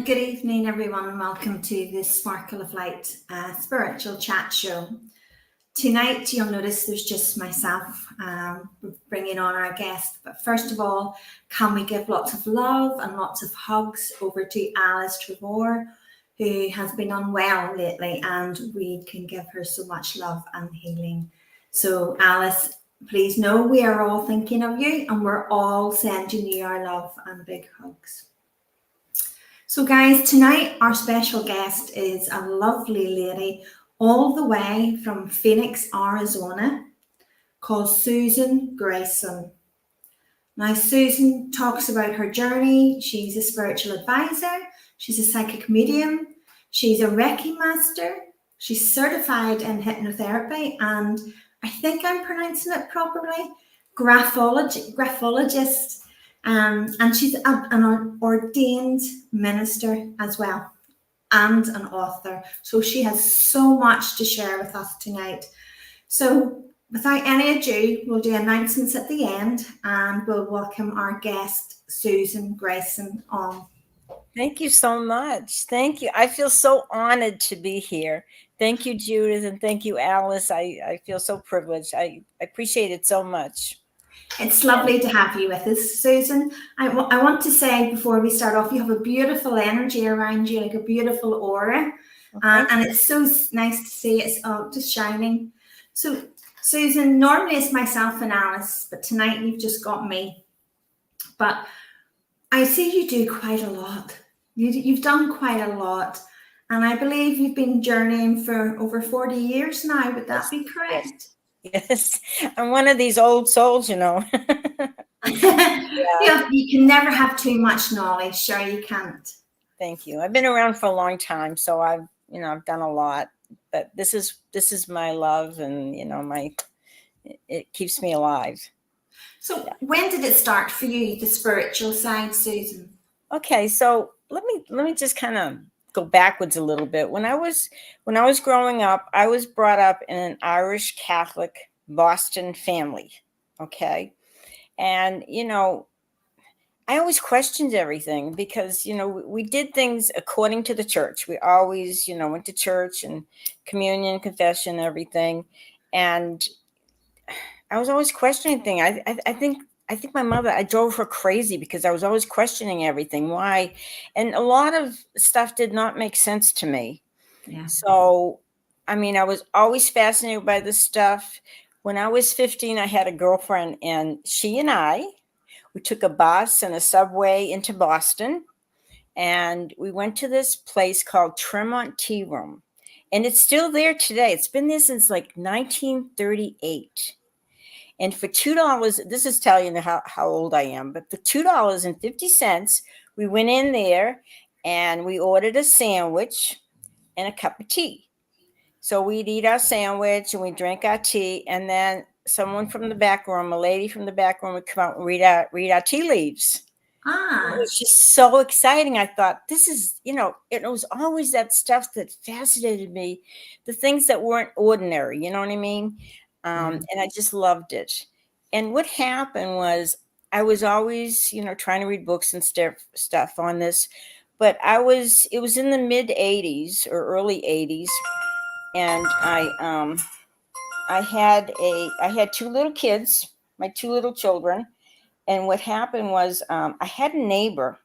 Good evening, everyone, and welcome to this Sparkle of Light spiritual chat show. Tonight, you'll notice there's just myself bringing on our guest. But first of all, can we give lots of love and lots of hugs over to Alice Trevor, who has been unwell lately, and we can give her so much love and healing. So, Alice, please know we are all thinking of you, and we're all sending you our love and big hugs. So guys, tonight our special guest is a lovely lady all the way from Phoenix, Arizona, called Susan Grayson. Now, Susan talks about her journey. She's a spiritual advisor. She's a psychic medium. She's a Reiki master. She's certified in hypnotherapy, and I think I'm pronouncing it properly, graphologist. And she's an ordained minister as well, and an author. So she has so much to share with us tonight. So without any ado, we'll do announcements at the end, and we'll welcome our guest, Susan Grayson, on. Thank you so much. Thank you. I feel so honored to be here. Thank you, Judith, and thank you, Alice. I feel so privileged. I appreciate it so much. It's lovely to have you with us, Susan. I want to say before we start off, you have a beautiful energy around you, like a beautiful aura. And it's so nice to see it's just shining. So, Susan, normally it's myself and Alice, but tonight you've just got me. But I see you do quite a lot. You've done quite a lot. And I believe you've been journeying for over 40 years now. Would that be correct? Yes, I'm one of these old souls, Yeah. You can never have too much knowledge. Sure, you can't. Thank you. I've been around for a long time, so I've done a lot. But this is my love, and it keeps me alive. So when did it start for you, the spiritual side, Susan? Okay, so let me just kind of go backwards a little bit. When I was growing up, I was brought up in an Irish Catholic Boston family. Okay. And, I always questioned everything because, we did things according to the church. We always, went to church and communion, confession, everything. And I was always questioning things. I think my mother, I drove her crazy because I was always questioning everything. Why? And a lot of stuff did not make sense to me. Yeah. So, I was always fascinated by this stuff. When I was 15, I had a girlfriend, and she and we took a bus and a subway into Boston, and we went to this place called Tremont Tea Room. And it's still there today. It's been there since like 1938. And for $2, this is telling you how old I am, but for $2.50, we went in there and we ordered a sandwich and a cup of tea. So we'd eat our sandwich and we drank our tea, and then someone from the back room, a lady from the back room, would come out and read our tea leaves. It was just so exciting. I thought, this is, it was always that stuff that fascinated me, the things that weren't ordinary, you know what I mean? And I just loved it. And what happened was I was always, trying to read books and stuff on this, but it was in the mid 80s or early 80s. And I had two little kids, my two little children. And what happened was I had a neighbor,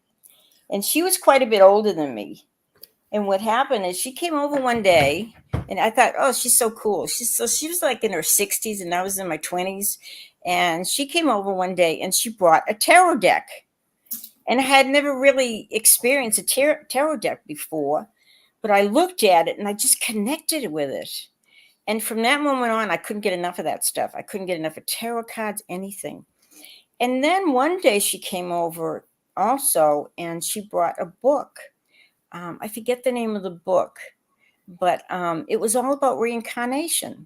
and she was quite a bit older than me. And what happened is she came over one day, and I thought, oh, she's so cool. She was like in her 60s, and I was in my 20s. And she came over one day, and she brought a tarot deck. And I had never really experienced a tarot deck before, but I looked at it, and I just connected with it. And from that moment on, I couldn't get enough of that stuff. I couldn't get enough of tarot cards, anything. And then one day she came over also, and she brought a book. I forget the name of the book, but it was all about reincarnation.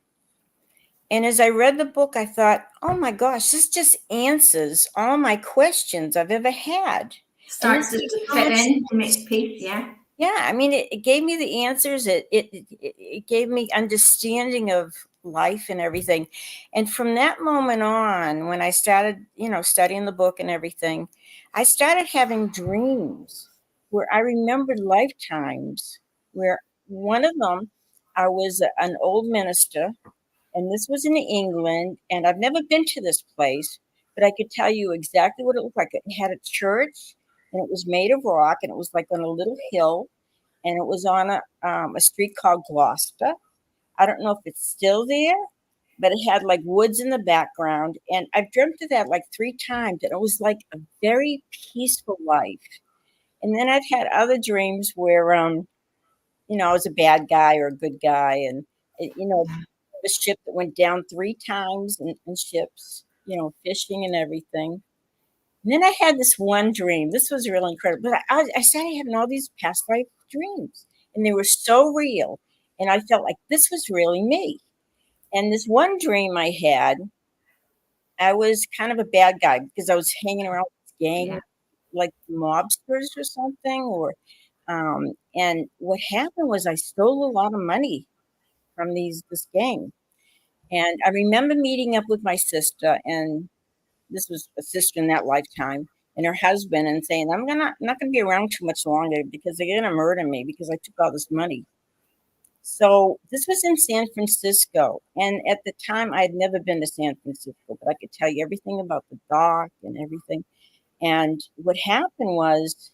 And as I read the book, I thought, oh my gosh, this just answers all my questions I've ever had. Starts to fit in to make peace, yeah. Yeah, it gave me the answers. It gave me understanding of life and everything. And from that moment on, when I started, studying the book and everything, I started having dreams. where I remembered lifetimes where one of them, I was an old minister, and this was in England, and I've never been to this place, but I could tell you exactly what it looked like. It had a church, and it was made of rock, and it was like on a little hill, and it was on a street called Gloucester. I don't know if it's still there, but it had like woods in the background, and I've dreamt of that like 3 times, and it was like a very peaceful life. And then I've had other dreams where, I was a bad guy or a good guy, and the ship that went down 3 times in ships, fishing and everything. And then I had this one dream. This was really incredible. But I started having all these past life dreams, and they were so real. And I felt like this was really me. And this one dream I had, I was kind of a bad guy because I was hanging around with this gang, Yeah. like mobsters or something. And what happened was I stole a lot of money from this gang. And I remember meeting up with my sister, and this was a sister in that lifetime, and her husband, and saying, I'm not gonna be around too much longer because they're gonna murder me because I took all this money. So this was in San Francisco, and at the time I had never been to San Francisco, but I could tell you everything about the dock and everything. And what happened was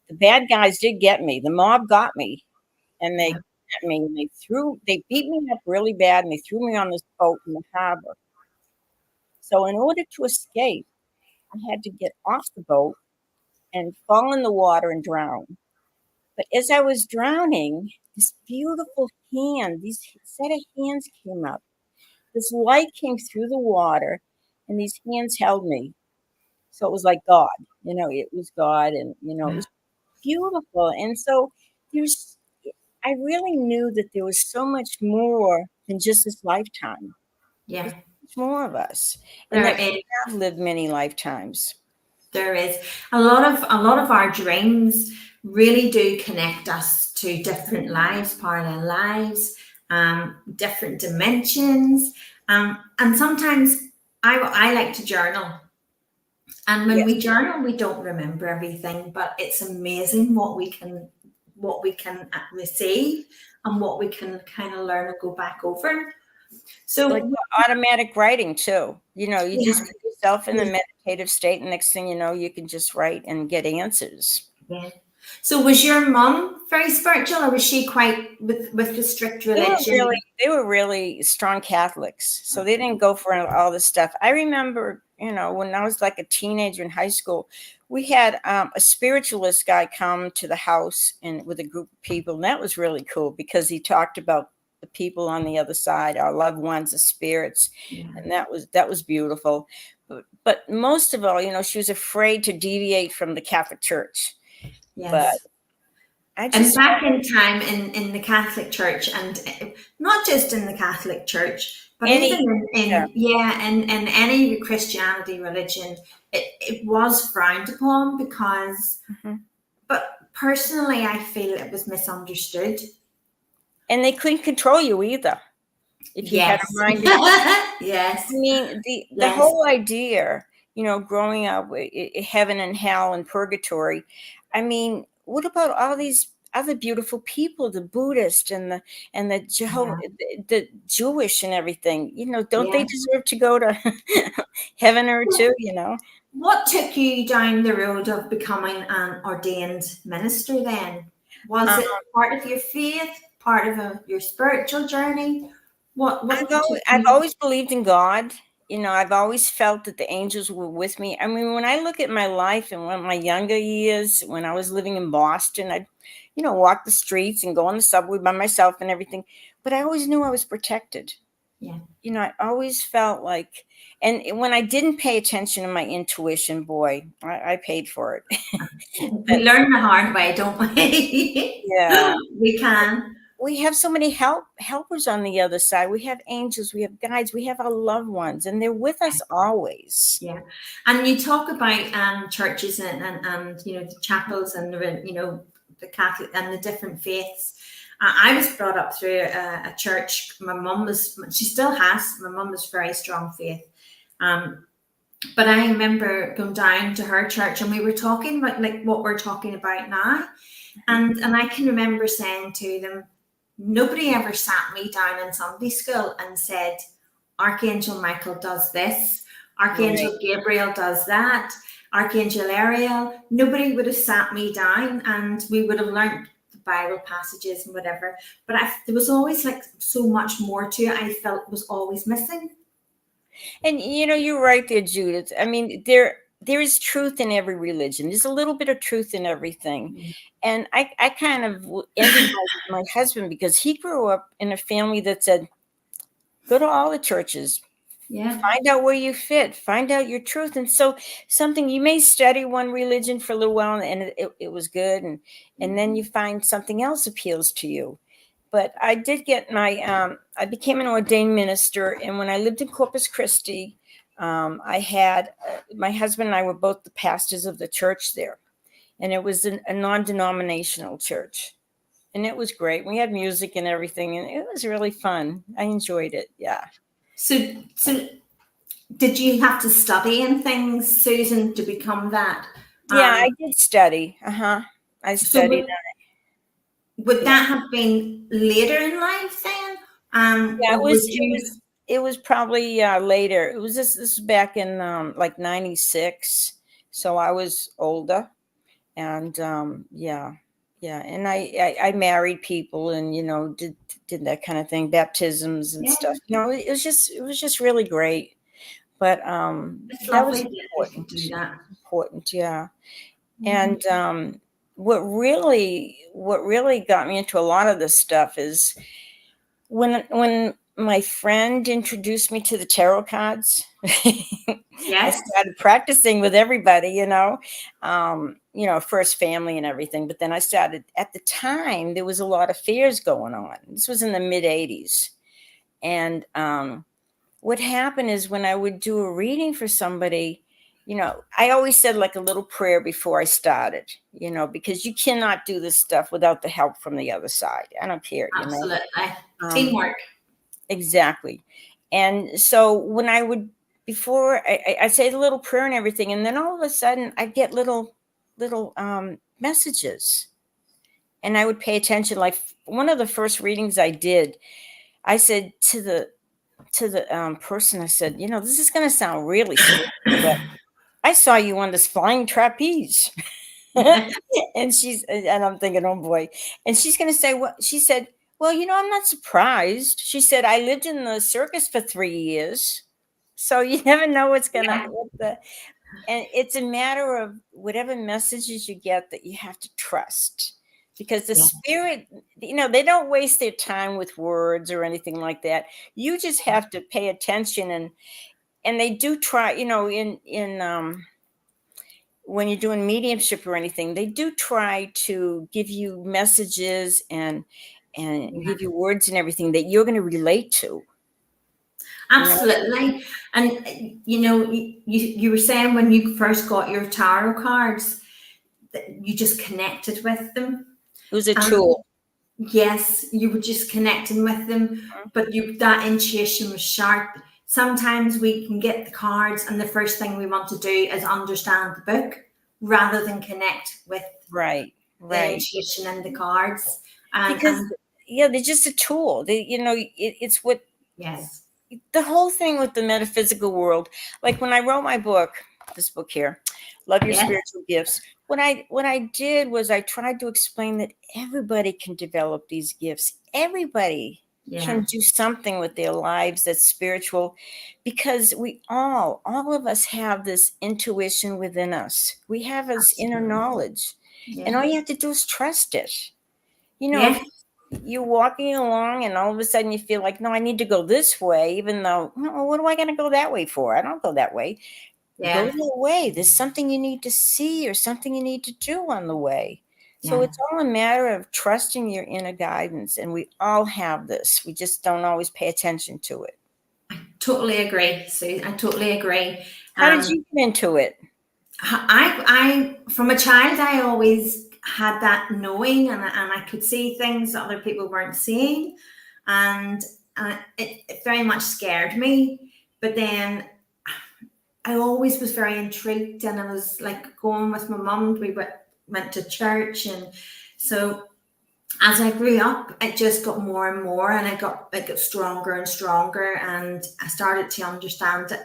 the bad guys did get me. The mob got me, and they Yeah. got me, and they beat me up really bad, and they threw me on this boat in the harbor. So in order to escape, I had to get off the boat and fall in the water and drown. But as I was drowning, this beautiful hand, these set of hands came up. This light came through the water, and these hands held me. So it was like God, it was God, and it Yeah. was beautiful. And so there's, I really knew that there was so much more than just this lifetime. Yeah. There's much more of us, and There that is. we have lived many lifetimes. There is a lot of our dreams really do connect us to different lives, parallel lives, different dimensions, and sometimes I like to journal. And when we Yes. journal, we don't remember everything, but it's amazing what we can receive and what we can kind of learn and go back over. Like So automatic writing too. You yeah, just put yourself in the yeah, meditative state, and next thing you know, you can just write and get answers. yeah. So was your mum very spiritual, or was she quite with the strict They were religion? really they were really strong Catholics, so they didn't go for all this stuff. I remember, when I was like a teenager in high school, we had a spiritualist guy come to the house and with a group of people, and that was really cool because he talked about the people on the other side, our loved ones, the spirits, Yeah. and that was beautiful. But most of all, she was afraid to deviate from the Catholic Church. But Yes. I And just back in time in the Catholic Church, and not just in the Catholic Church, but even any yeah. in any Christianity religion, it was frowned upon because, Mhm. but personally, I feel it was misunderstood. And they couldn't control you either if you had Yes. a mind. I Yes. mean, the Yes. whole idea, growing up with heaven and hell and purgatory. I mean, what about all these other beautiful people, the Buddhist and the Jehovah, Yeah. the Jewish and everything? Don't they Yeah. deserve to go to heaven or two? What took you down the road of becoming an ordained minister then? Was Um, it part of your faith, part of your spiritual journey? What took I've you? always believed in God. I've always felt that the angels were with me. I mean, when I look at my life and when my younger years, when I was living in Boston, I'd, walk the streets and go on the subway by myself and everything. But I always knew I was protected. Yeah. I always felt like, and when I didn't pay attention to my intuition, boy, I paid for it. We But learn the hard way, don't we? yeah. We can. We have so many helpers on the other side. We have angels, we have guides, we have our loved ones, and they're with us always. Yeah. And you talk about churches and the chapels and the Catholic and the different faiths. I was brought up through a church. My mum was, she still has, my mum was very strong faith. Um, But I remember going down to her church and we were talking about like what we're talking about now. And I can remember saying to them, nobody ever sat me down in Sunday school and said, Archangel Michael does this, Right. Archangel Gabriel does that, Archangel Ariel. Nobody would have sat me down and we would have learned the Bible passages and whatever. But there was always like so much more to it. I felt was always missing. And you're right there, Judith. I mean, there is truth in every religion. There's a little bit of truth in everything. And I kind of envied my husband because he grew up in a family that said, go to all the churches, Yeah. find out where you fit, find out your truth. And so something, you may study one religion for a little while and it was good. And then you find something else appeals to you. But I did get I became an ordained minister. And when I lived in Corpus Christi, I had my husband and I were both the pastors of the church there. And it was a non-denominational church. And it was great. We had music and everything. And it was really fun. I enjoyed it. Yeah. So did you have to study and things, Susan, to become that? Yeah, I did study. I So studied. would Yeah. that have been later in life then? Yeah, Or would you? it was probably later. It was this was back in like 96. So I was older and yeah. Yeah, and I married people and did that kind of thing, baptisms and Yeah, stuff. It was just really great. But it's that was lovely that you can important. do that. Important, yeah. Mhm. And what really got me into a lot of this stuff is when my friend introduced me to the tarot cards. I Yes. started practicing with everybody, first family and everything. But then I started, at the time, there was a lot of fears going on. This was in the mid 80s. And what happened is when I would do a reading for somebody, I always said like a little prayer before I started, because you cannot do this stuff without the help from the other side. I don't care, Absolutely. Um, Teamwork. exactly. And so when I would, before I say the little prayer and everything, and then all of a sudden I'd get little messages, and I would pay attention. Like one of the first readings I did, I said to the person, I said, this is going to sound really silly, but I saw you on this flying trapeze. And I'm thinking, oh boy. And she's going to say, what? She said, well, I'm not surprised. She said, I lived in the circus for 3 years. So you never know what's going to, and it's a matter of whatever messages you get that you have to trust, because the spirit, they don't waste their time with words or anything like that. You just have to pay attention, and they do try, in when you're doing mediumship or anything, they do try to give you messages and give you words and everything that you're going to relate to. Absolutely. And you were saying when you first got your tarot cards that you just connected with them. It was a tool. Yes, you were just connecting with them, but that intuition was sharp. Sometimes we can get the cards and the first thing we want to do is understand the book rather than connect with right the intuition and the cards. Because they're just a tool. It's what the whole thing with the metaphysical world. Like when I wrote my book, this book here, Love Your Spiritual Gifts, what I did was I tried to explain that everybody can develop these gifts. Everybody can do something with their lives that's spiritual, because we all of us have this intuition within us. We have this inner knowledge, and all you have to do is trust it. If you're walking along and all of a sudden you feel like, no, I need to go this way, even though, what am I going to go that way for? I don't go that way. Go that way. There's something you need to see or something you need to do on the way. So it's all a matter of trusting your inner guidance. And we all have this. We just don't always pay attention to it. I totally agree, Sue. I totally agree. How did you get into it? I from a child, I always had that knowing, and I could see things that other people weren't seeing, and it very much scared me. But then I always was very intrigued, and I was like going with my mum. We went to church, and so as I grew up, it just got more and more, and it got stronger and stronger, and I started to understand it.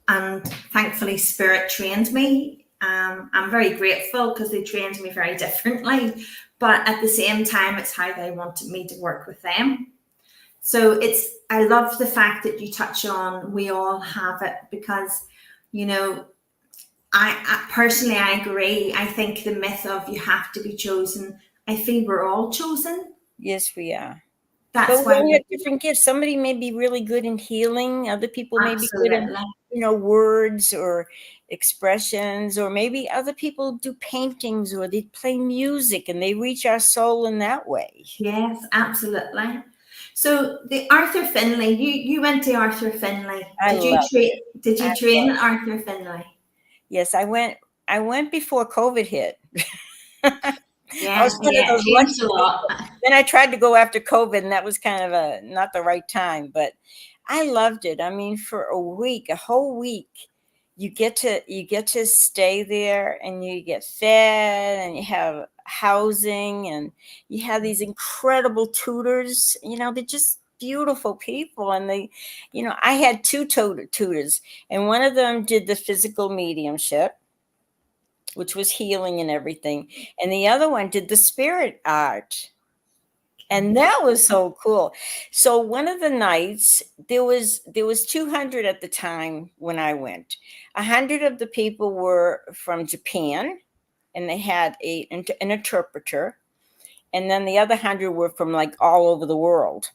And thankfully, Spirit trained me. I'm very grateful because they trained me very differently, but at the same time, it's how they wanted me to work with them. So I love the fact that you touch on we all have it, because, you know, I personally, I agree. I think the myth of you have to be chosen, I feel we're all chosen. Yes, we are. That's But we why all we have different gifts. Somebody may be really good in healing. Other people may be good in, absolutely. words or expressions, or maybe other people do paintings or they play music and they reach our soul in that way. Yes, absolutely. So the Arthur Finlay, you went to Arthur Finlay. I Did you love train? Did I you train love at Arthur Finlay? Yes, I went before COVID hit. I Yeah, was one of yeah, it those lucky changed a lot. people. Then I tried to go after COVID, and that was kind of a not the right time, but I loved it. I mean, for a week, a whole week, you get to stay there, and you get fed, and you have housing, and you have these incredible tutors. They're just beautiful people, and I had two tutors, and one of them did the physical mediumship, which was healing and everything. And the other one did the spirit art. And that was so cool. So one of the nights, there was 200 at the time when I went. 100 of the people were from Japan, and they had an interpreter, and then the other 100 were from like all over the world.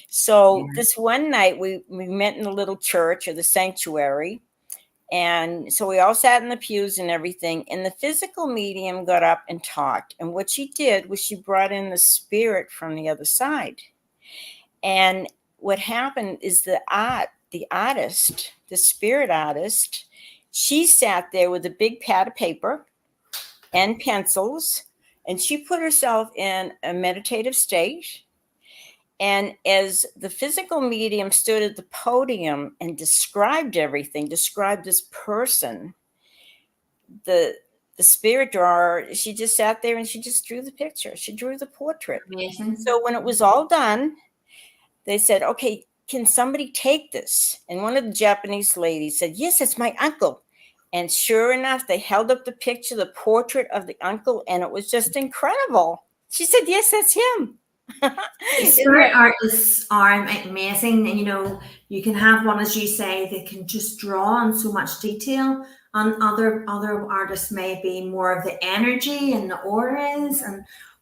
So Yeah. this one night we met in the little church or the sanctuary, and so we all sat in the pews and everything. And the physical medium got up and talked. And what she did was she brought in the spirit from the other side. And what happened is the artist, the spirit artist, she sat there with a big pad of paper and pencils, and she put herself in a meditative state. And as the physical medium stood at the podium and described everything, described this person, the the spirit drawer, she just sat there and she just drew the picture. She drew the portrait. Amazing. So when it was all done, they said, "Okay, can somebody take this?" And one of the Japanese ladies said, "Yes, it's my uncle." And sure enough, they held up the picture, the portrait of the uncle, and it was just incredible. She said, "Yes, that's him." The Isn't spirit that artists are amazing, and you can have one, as you say, they can just draw on so much detail. And other artists may be more of the energy and the auras,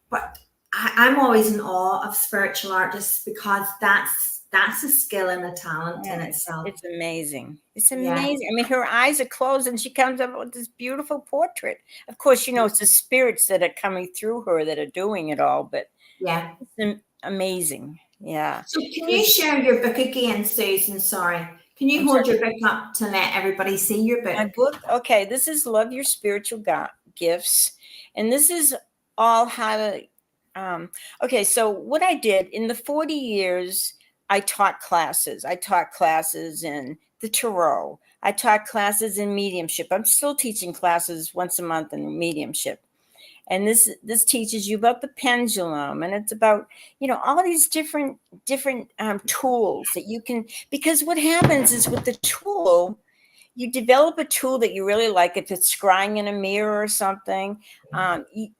but I'm always in awe of spiritual artists, because that's a skill and a talent Yeah, in itself. it's amazing. It's Yeah, amazing. I mean, her eyes are closed and she comes up with this beautiful portrait. Of course, it's the spirits that are coming through her that are doing it all, but yeah. it's amazing. Yeah. So can It you was, share your book again, Susan? Sorry. Can you I'm sorry, hold your book up to let everybody see your my book? book. Okay, this is Love Your Spiritual Gifts. And this is all how to. Okay, so what I did in the 40 years, I taught classes. I taught classes in the tarot. I taught classes in mediumship. I'm still teaching classes once a month in mediumship. And this teaches you about the pendulum, and it's about all these different tools that you can, because what happens is with the tool, you develop a tool that you really like. If it's scrying in a mirror or something,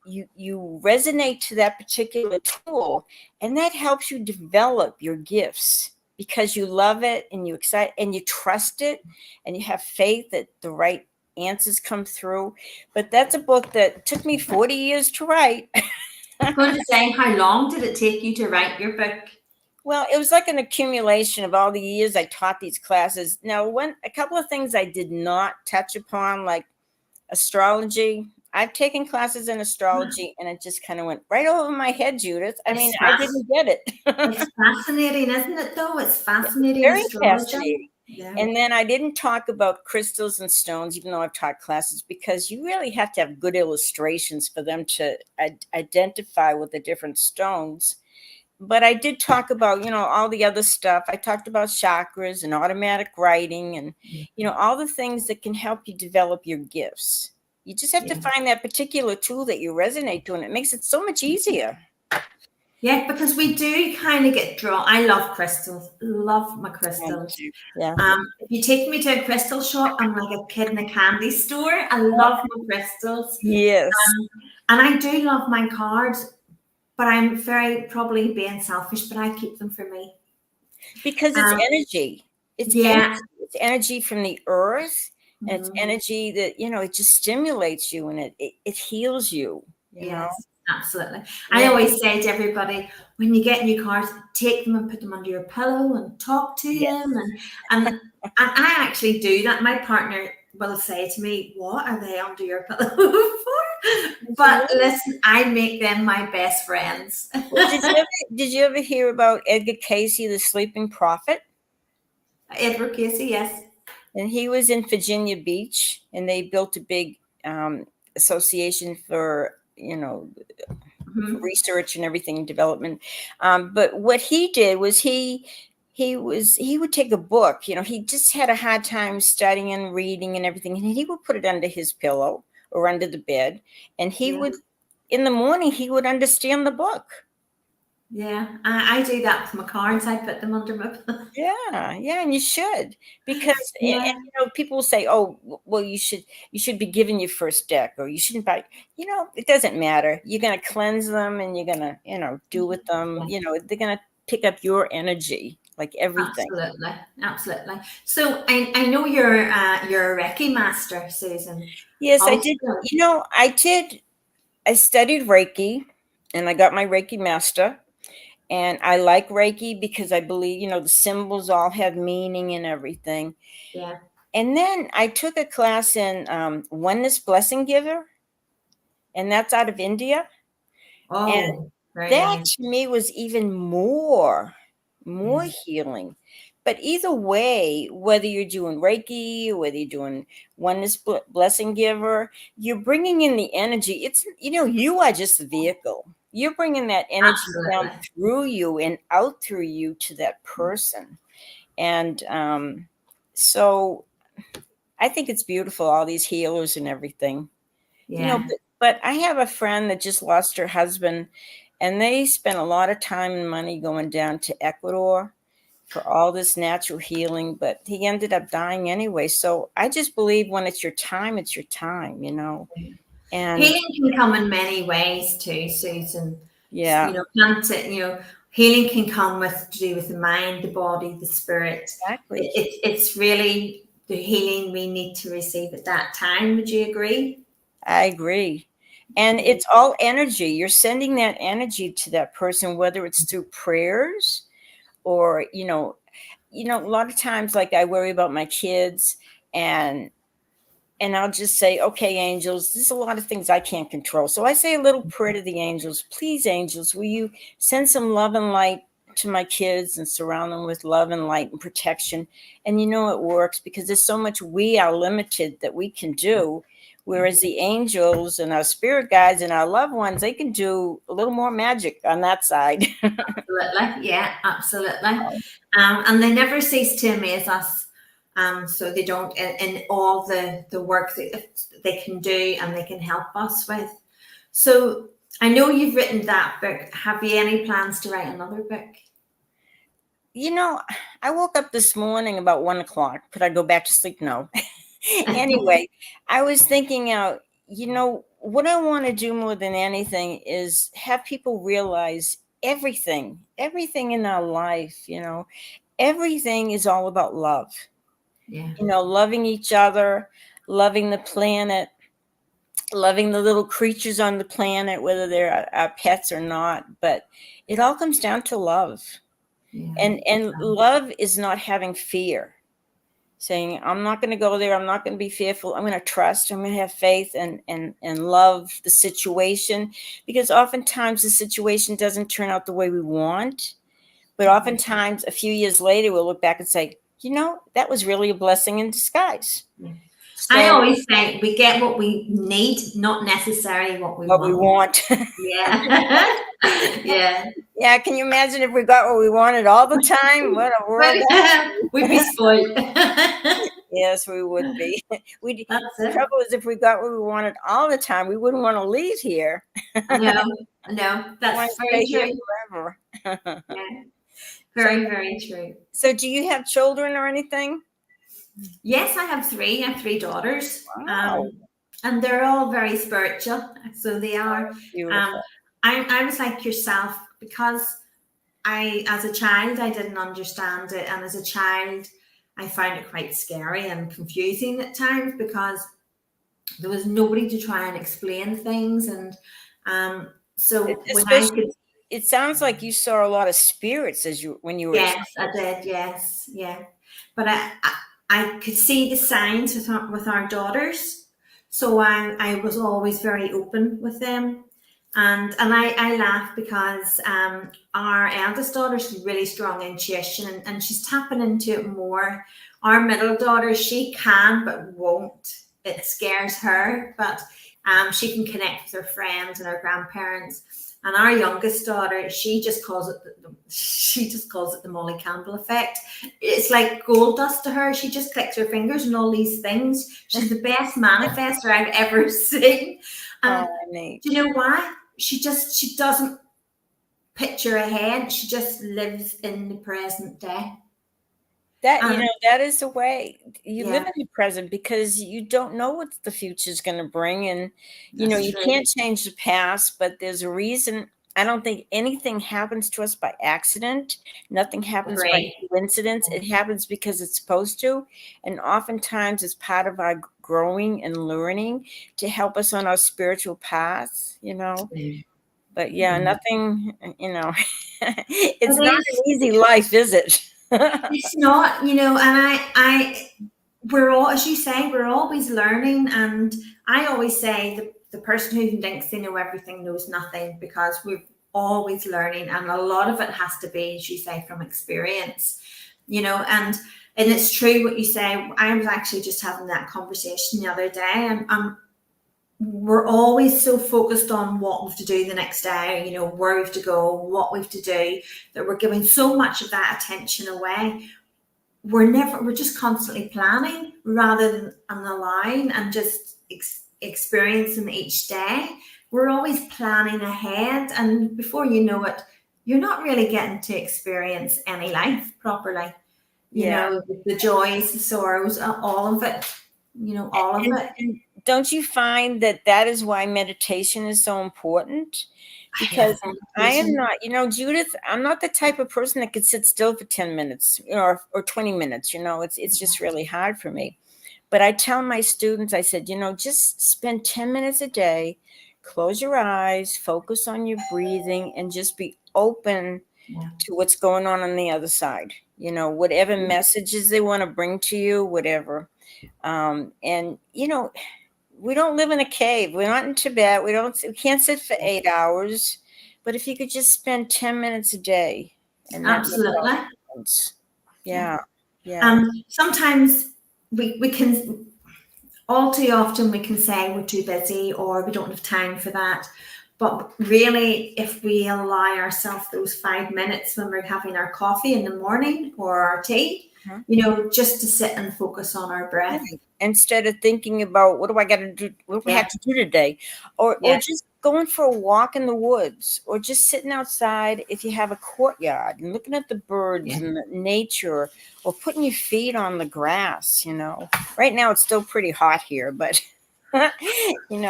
you resonate to that particular tool, and that helps you develop your gifts because you love it and you excite and you trust it and you have faith that the right answers come through. But that's a book that took me 40 years to write. I was going to say, how long did it take you to write your book? Well, it was like an accumulation of all the years I taught these classes. Now, a couple of things I did not touch upon, like astrology. I've taken classes in astrology, and it just kind of went right over my head, Judith. I mean, It's I didn't get it. it's fascinating, isn't it? Though it's fascinating Very astrology. fascinating. Yeah. And then I didn't talk about crystals and stones, even though I've taught classes, because you really have to have good illustrations for them to identify with the different stones. but I did talk about, all the other stuff. I talked about chakras and automatic writing and, all the things that can help you develop your gifts. You just have to Yeah. find that particular tool that you resonate to, and it makes it so much easier. Yeah, because we do kind of get drawn. I love crystals, love my crystals. Yeah. If you take me to a crystal shop, I'm like a kid in a candy store. I love my crystals. Yes. And I do love my cards, but I'm very probably being selfish, but I keep them for me. Because it's energy. It's yeah. energy. It's energy from the earth. And it's Mhm. energy that, it just stimulates you and it heals you. You know? Yes, absolutely. I always say to everybody, when you get new cards, take them and put them under your pillow and talk to them. And I actually do that. My partner will say to me, "What are they under your pillow for?" But listen, I make them my best friends. Well, did you ever hear about Edgar Casey, the sleeping prophet? Edward Casey, yes. And he was in Virginia Beach, and they built a big association for, research and everything, development. But what he did was he would take a book. He just had a hard time studying and reading and everything, and he would put it under his pillow or under the bed, and he would, in the morning, he would understand the book. Yeah, I do that with my cards. I put them under my pillow. Yeah, and you should, because and people will say, "Oh, well, you should be given your first deck, or you shouldn't buy." It doesn't matter. You're gonna cleanse them, and you're gonna, do with them. They're gonna pick up your energy, like everything. Absolutely. So I know you're a Reiki master, Susan. Yes, also. I did. I did. I studied Reiki, and I got my Reiki master. And I like Reiki because I believe, the symbols all have meaning and everything. Yeah. And then I took a class in Oneness Blessing Giver, and that's out of India. Oh, and very that nice. to me was even more healing. But either way, whether you're doing Reiki, whether you're doing Oneness Blessing Giver, you're bringing in the energy. It's, you are just the vehicle. You're bringing that energy down through you and out through you to that person. And so I think it's beautiful, all these healers and everything. Yeah. But I have a friend that just lost her husband, and they spent a lot of time and money going down to Ecuador for all this natural healing, but he ended up dying anyway. So I just believe when it's your time, it's your time, And healing can come in many ways too, Susan. Yeah. Healing can come to do with the mind, the body, the spirit. Exactly. It's really the healing we need to receive at that time. Would you agree? I agree. And it's all energy. You're sending that energy to that person, whether it's through prayers or, a lot of times, like, I worry about my kids, and I'll just say, okay, angels, there's a lot of things I can't control. So I say a little prayer to the angels. Please, angels, will you send some love and light to my kids and surround them with love and light and protection? And it works, because there's so much we are limited that we can do. Whereas the angels and our spirit guides and our loved ones, they can do a little more magic on that side. Absolutely. Yeah, absolutely. And they never cease to amaze us. So they don't, in all the work that they can do and they can help us with. So I know you've written that book. Have you any plans to write another book? I woke up this morning about 1:00. Could I go back to sleep? No. Anyway, I was thinking out, what I want to do more than anything is have people realize everything in our life, everything is all about love. Yeah. Loving each other, loving the planet, loving the little creatures on the planet, whether they're our pets or not. But it all comes down to love. Yeah. And love is not having fear. Saying, I'm not going to go there. I'm not going to be fearful. I'm going to trust. I'm going to have faith and love the situation, because oftentimes the situation doesn't turn out the way we want. But oftentimes a few years later, we'll look back and say, that was really a blessing in disguise. Yeah. So, I always say we get what we need, not necessarily what we want. Yeah. Yeah. Yeah, can you imagine if we got what we wanted all the time? What a world. We'd be spoiled. Yes, we would be. We That's The it. trouble is if we got what we wanted all the time, we wouldn't want to leave here. No, no, We want that's to stay very here true. forever. Yeah, So, very, very true. so do you have children or anything? Yes, I have three. I have three daughters, Wow, and they're all very spiritual. So they are. Um, beautiful. I was like yourself because as a child, I didn't understand it, and as a child, I found it quite scary and confusing at times because there was nobody to try and explain things, and so when I Especially, could. it sounds like you saw a lot of spirits when you were a Yes, child. I did. Yes, yeah. But I could see the signs with our daughters, so I was always very open with them, and I laugh because our eldest daughter's really strong intuition, and she's tapping into it more. Our middle daughter, she can but won't. It scares her, but she can connect with her friends and her grandparents. And our youngest daughter, she just calls it the Molly Campbell effect. It's like gold dust to her. She just clicks her fingers and all these things. She's the best manifester I've ever seen. Oh, And neat. do you know why? She doesn't picture ahead. She just lives in the present day. And That is the way you live yeah, in the present because you don't know what the future is going to bring. And, that's you true. can't change the past, but there's a reason. I don't think anything happens to us by accident. Nothing happens by Agree. coincidence. It happens because it's supposed to. And oftentimes it's part of our growing and learning to help us on our spiritual path. But yeah, Mm. nothing, It it's not an is. easy life, is it? It's not, and we're all, as you say, we're always learning. And I always say the person who thinks they know everything knows nothing because we're always learning. And a lot of it has to be, as you say, from experience, and it's true what you say. I was actually just having that conversation the other day, and we're always so focused on what we have to do the next day, where we have to go, what we have to do, that we're giving so much of that attention away. We're just constantly planning rather than allowing and just experiencing each day. We're always planning ahead, and before you know it, you're not really getting to experience any life properly. Yeah. The joys, the sorrows, all of it. All of And, it. and don't you find that is why meditation is so important? Yeah, Because I am meditation. not, Judith, I'm not the type of person that could sit still for 10 minutes, or 20 minutes, it's just really hard for me. But I tell my students, I said, just spend 10 minutes a day, close your eyes, focus on your breathing, and just be open Yeah. to what's going on the other side. Whatever messages they want to bring to you, whatever. And we don't live in a cave. We're not in Tibet. We can't sit for 8 hours. But if you could just spend 10 minutes a day, and that makes all Absolutely. the difference. Yeah. Yeah. Yeah. Sometimes we can, all too often we can say we're too busy or we don't have time for that. But really, if we allow ourselves those 5 minutes when we're having our coffee in the morning or our tea, just to sit and focus on our breath. Right. Instead of thinking about what do I got to do, what do I have to do today, or Yeah. just going for a walk in the woods, or just sitting outside if you have a courtyard and looking at the birds Yeah. and the nature, or putting your feet on the grass. Right now it's still pretty hot here, but we're going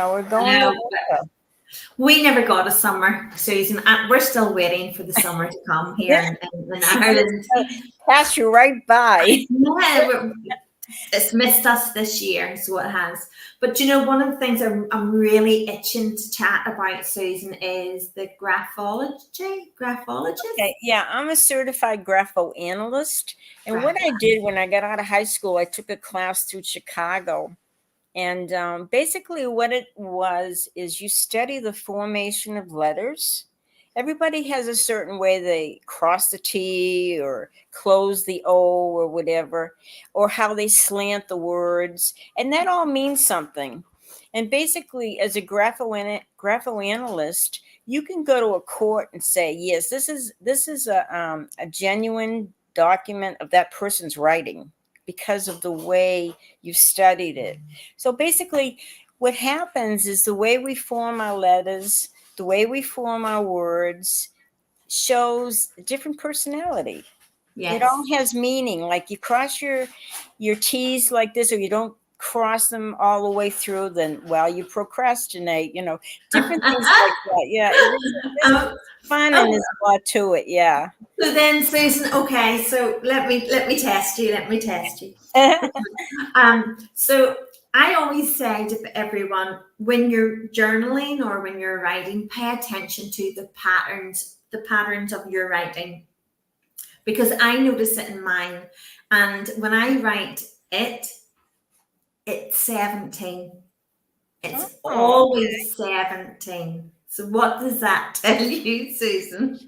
to winter. We never got a summer, Susan. We're still waiting for the summer to come here in Ireland. Pass you right by. Yeah, it's missed us this year, so it has. But one of the things I'm really itching to chat about, Susan, is the graphologist. Okay, yeah, I'm a certified grapho analyst. And what Graph. I did when I got out of high school, I took a class through Chicago. And basically, what it was is you study the formation of letters. Everybody has a certain way they cross the T or close the O or whatever, or how they slant the words. And that all means something. And basically, as a graphoanalyst, you can go to a court and say, yes, this is a genuine document of that person's writing because of the way you've studied it. So basically, what happens is the way we form our letters, the way we form our words, shows a different personality. It all Yes. has meaning. Like you cross your T's like this, or you don't cross them all the way through, then well, you procrastinate, different things like that. Yeah, this is Um, fun and oh, there's a lot to it. Yeah. so then, Susan, okay, so let me test you. Let me test you. So I always say to everyone, when you're journaling or when you're writing, pay attention to the patterns of your writing, because I notice it in mine. And when I write it's 17. It's Oh, always 17. So what does that tell you, Susan?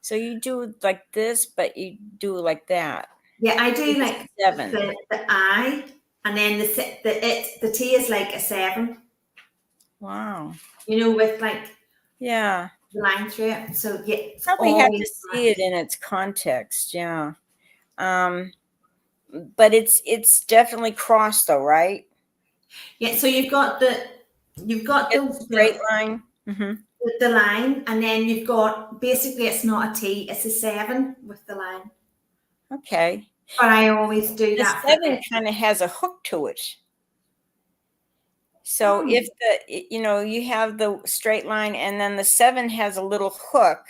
so you do like this, but you do like that. Yeah, I do It's like 7. the I, and then the T is like a 7. Wow. With like Yeah. the line through it. So yeah, it's Probably have to always see it in its context. Yeah. But it's definitely crossed though, right? yeah. So you've got It's a straight line. Mm-hmm. the line, and then you've got basically it's not a T, it's a 7 with the line. Okay. But I always do The that for 7 it. kind of has a hook to it. So if you have the straight line and then the 7 has a little hook,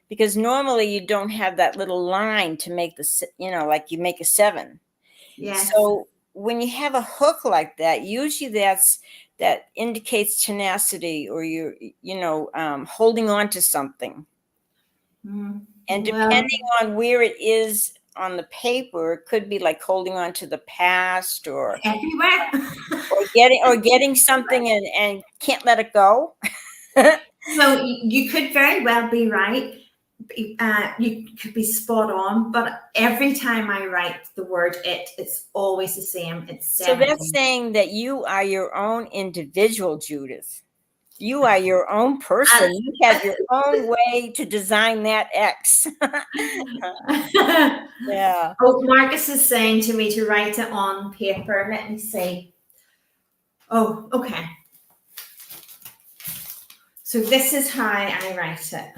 because normally you don't have that little line to make like you make a 7. Yes. So when you have a hook like that, usually that indicates tenacity, or you're holding on to something. And Well, depending on where it is on the paper, it could be like holding on to the past, or everywhere. getting something and can't let it go. So you could very well be right. You could be spot on, but every time I write the word it's always the same. It's So 17. that's saying that you are your own individual, Judith. You are your own person. You have your own way to design that X. Yeah. Oh, Marcus is saying to me to write it on paper. Let me see. Oh, okay. So this is how I write it.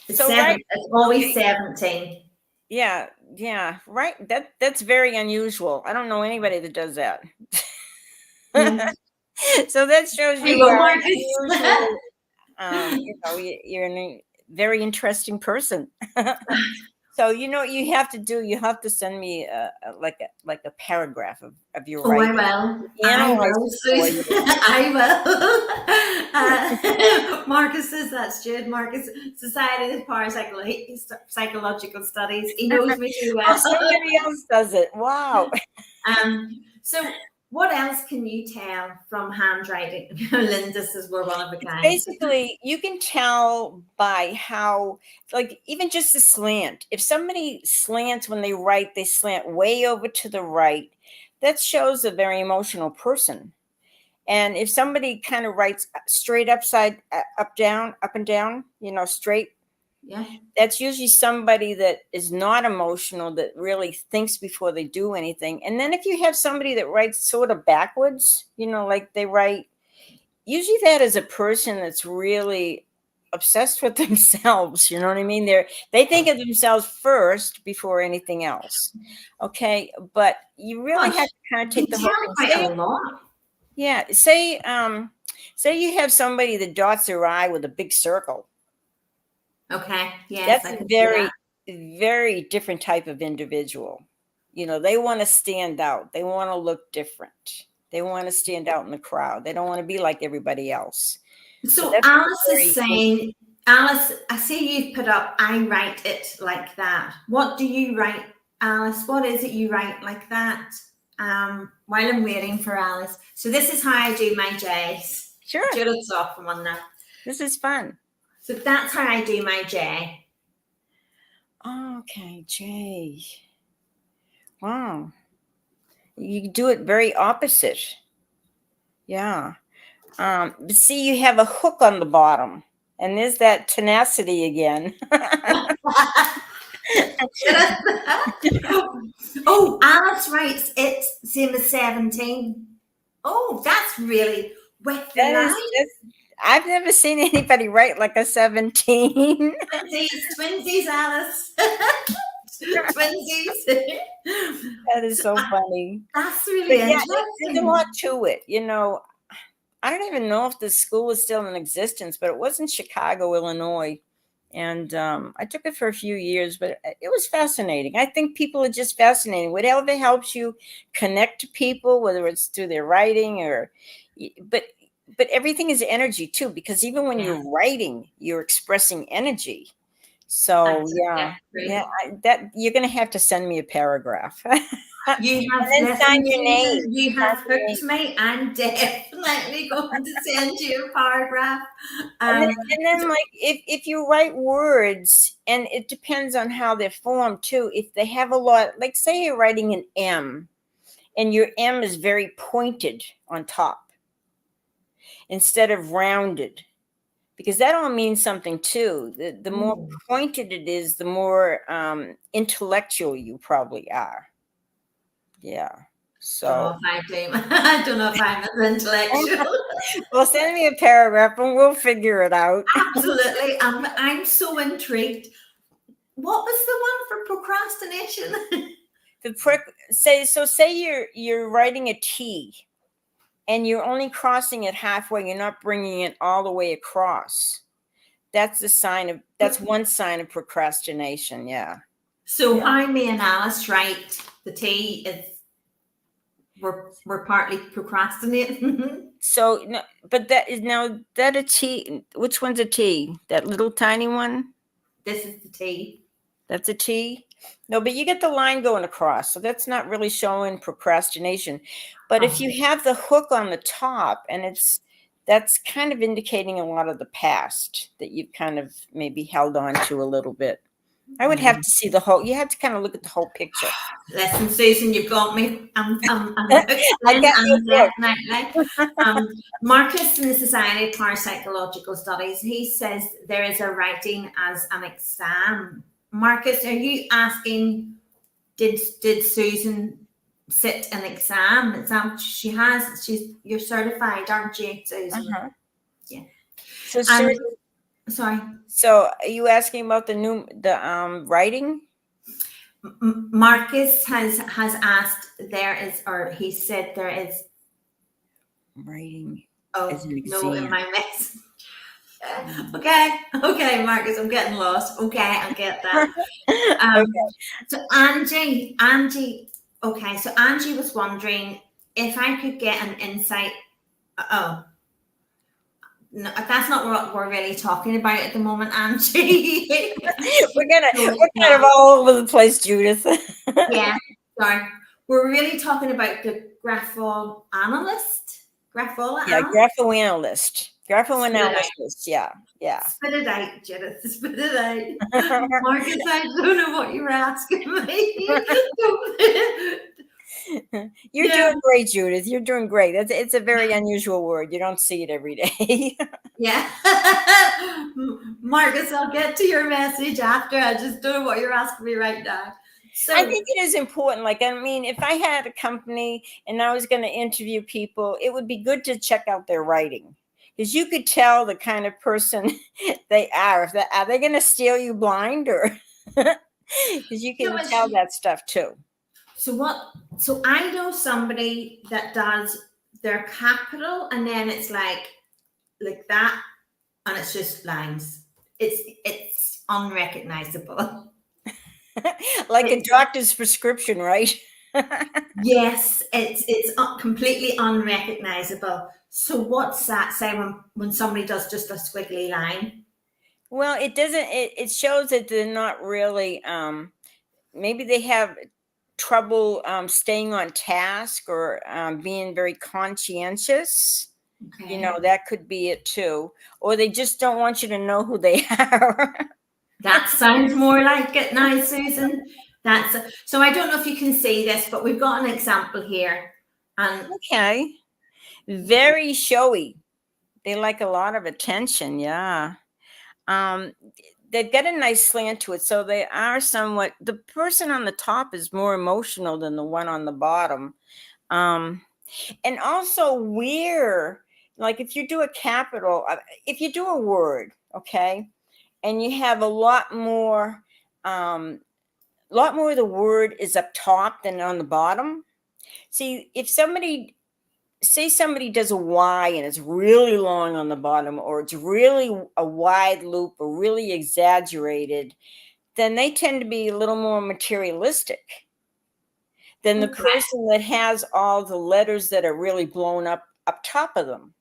It's So, 7. right. It's always 17. Yeah. Yeah. Right. That's very unusual. I don't know anybody that does that. So that shows There you you go, are Marcus. unusual. You're a very interesting person. So you have to do. You have to send me like a paragraph of your Oh, I writing. will. I Analyze will, it for Susan. you. I will. Marcus says that's Jude. Marcus, Society of Psychological Studies. He knows me too Oh, well. somebody else does it. Wow. So what else can you tell from handwriting? Linda says we're one of a kind. Basically, you can tell by how, like, even just the slant. If somebody slants when they write, they slant way over to the right. That shows a very emotional person. And if somebody kind of writes straight up and down, straight, Yeah. that's usually somebody that is not emotional, that really thinks before they do anything. And then if you have somebody that writes sort of backwards, like they write, usually that is a person that's really obsessed with themselves. You know what I mean? They think of themselves first before anything else. Okay. But you really have to kind of take the tell hook and quite say, a lot. yeah, say you have somebody that dots their I with a big circle. Okay. Yes, That's I a can see very, that. very different type of individual. They want to stand out. They want to look different. They want to stand out in the crowd. They don't want to be like everybody else. So that's Alice is very saying, Alice, I see you've put up, I write it like that. What do you write, Alice? What is it you write like that? While I'm waiting for Alice. So this is how I do my J's. Sure. Judith's off from on that. This is fun. So that's how I do my J. Okay, J. Wow. You do it very opposite. Yeah. But see, you have a hook on the bottom, and there's that tenacity again. Oh, Alice writes it's same as 17. Oh, that's really with the line. I've never seen anybody write like a 17. Twinsies, Alice. Twinsies. That is so funny. That's really Yeah, interesting. there's a lot to it. I don't even know if the school is still in existence, but it was in Chicago, Illinois. And I took it for a few years, but it was fascinating. I think people are just fascinating. Whatever helps you connect to people, whether it's through their writing but everything is energy too, because even when you're writing, you're expressing energy. So that you're going to have to send me a paragraph. You have sign your name. You have hooked me. I'm definitely going to send you a paragraph. And then like if you write words, and it depends on how they're formed too. If they have a lot, like say you're writing an M, and your M is very pointed on top instead of rounded, because that all means something too. The more pointed it is, the more intellectual you probably are. Yeah. So I don't know if I'm as intellectual. Well, send me a paragraph and we'll figure it out. Absolutely. I'm so intrigued. What was the one for procrastination? Say you're writing a T and you're only crossing it halfway, you're not bringing it all the way across. That's one sign of procrastination. Yeah. So how me and Alice write the T is we're partly procrastinating. So no, but that is now that a T. Which one's a T? That little tiny one? This is the T. That's a T. No, but you get the line going across, so that's not really showing procrastination. But if you have the hook on the top, and that's kind of indicating a lot of the past that you've kind of maybe held on to a little bit. I would have to see the whole. You have to kind of look at the whole picture. Listen, Susan, you've got me. Marcus in the Society of Parapsychological Studies, he says there is a writing as an exam. Marcus, are you asking? Did Susan sit an exam? It's she has. You're certified, aren't you, Susan? Yeah. So, sorry. So, are you asking about the writing? Marcus has asked. He said there is writing. Oh no, in my mess. Okay, Marcus, I'm getting lost. Okay, I get that. So Angie. Okay, so Angie was wondering if I could get an insight. No, that's not what we're really talking about at the moment, Angie. we're kind of all over the place, Judith. Yeah, sorry. We're really talking about the graphoanalyst. Graphoanalyst. Graphoanalyst. Yeah. Spit it out, Judith. Spit it out. Marcus, I don't know what you were asking me. You're doing great, Judith. You're doing great. It's a very unusual word. You don't see it every day. Yeah. Marcus, I'll get to your message after. I just don't know what you're asking me right now. So I think it is important. Like, I mean, if I had a company and I was going to interview people, it would be good to check out their writing, because you could tell the kind of person they are. Are they going to steal you blind, or because you can tell that stuff too. So I know somebody that does their capital and then it's like that, and it's just lines. It's unrecognizable. Like a doctor's prescription, right? Yes, it's completely unrecognizable. So what's that say when somebody does just a squiggly line? Well, it doesn't. It shows that they're not really. Maybe they have trouble staying on task, or being very conscientious. Okay. That could be it too. Or they just don't want you to know who they are. That sounds more like it now, Susan. That's so. I don't know if you can see this, but we've got an example here, and Okay. Very showy. They like a lot of attention. Yeah. Um, they've got a nice slant to it. So they are somewhat, the person on the top is more emotional than the one on the bottom. Um, and also where, like if you do a capital, if you do a word, okay, and you have a lot more of the word is up top than on the bottom. See, if somebody say somebody does a Y and it's really long on the bottom, or it's really a wide loop or really exaggerated, then they tend to be a little more materialistic than the person that has all the letters that are really blown up top of them,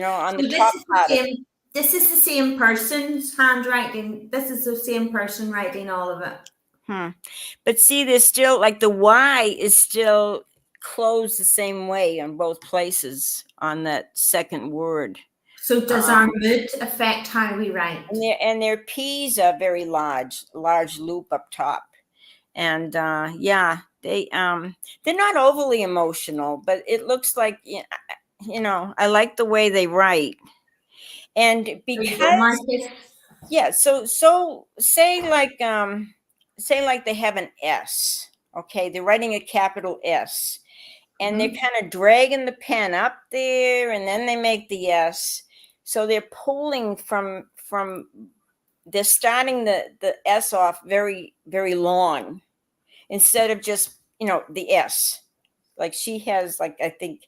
on the so top part of it. this is the same person's handwriting. This is the same person writing all of it. But see, there's still like the Y is still closed the same way on both places on that second word. So does our mood affect how we write? And their P's are very large loop up top. And yeah, they're not overly emotional, but it looks like I like the way they write. And because yeah, so say like they have an S, okay, they're writing a capital S, and they're kind of dragging the pen up there, and then they make the S. So they're pulling from they're starting the S off very, very long instead of just, the S. Like she has, like, I think,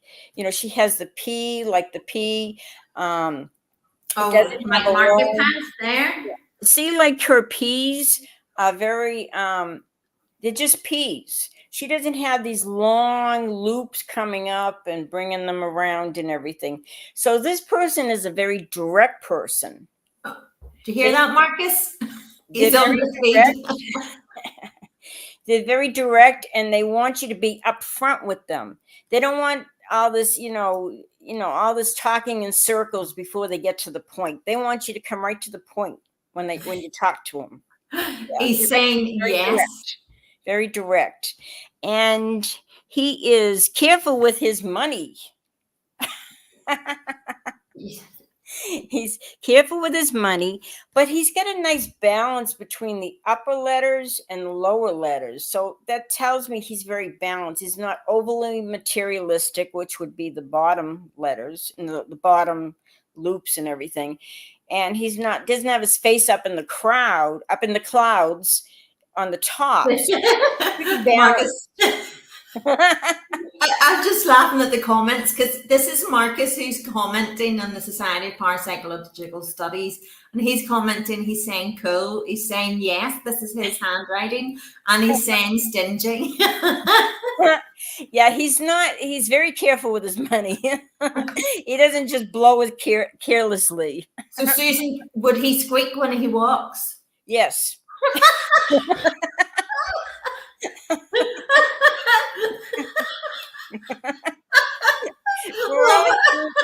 she has the P, like the P. Oh, like market pens there. See, like her P's are very, they're just P's. She doesn't have these long loops coming up and bringing them around and everything. So this person is a very direct person. Do you hear that, Marcus? He's on the feed. They're very direct, and they want you to be upfront with them. They don't want all this, all this talking in circles before they get to the point. They want you to come right to the point when you talk to them. Yeah, he's saying yes. Direct, very direct. And he is careful with his money. He's careful with his money, but he's got a nice balance between the upper letters and the lower letters. So that tells me he's very balanced. He's not overly materialistic, which would be the bottom letters and the bottom loops and everything. And doesn't have his face up in the clouds on the top. Marcus. I'm just laughing at the comments because this is Marcus who's commenting on the Society of Parapsychological Studies, and he's commenting, he's saying cool, he's saying yes, this is his handwriting, and he's saying stingy. Yeah, he's very careful with his money. He doesn't just blow it carelessly. So Susan, would he squeak when he walks? Yes.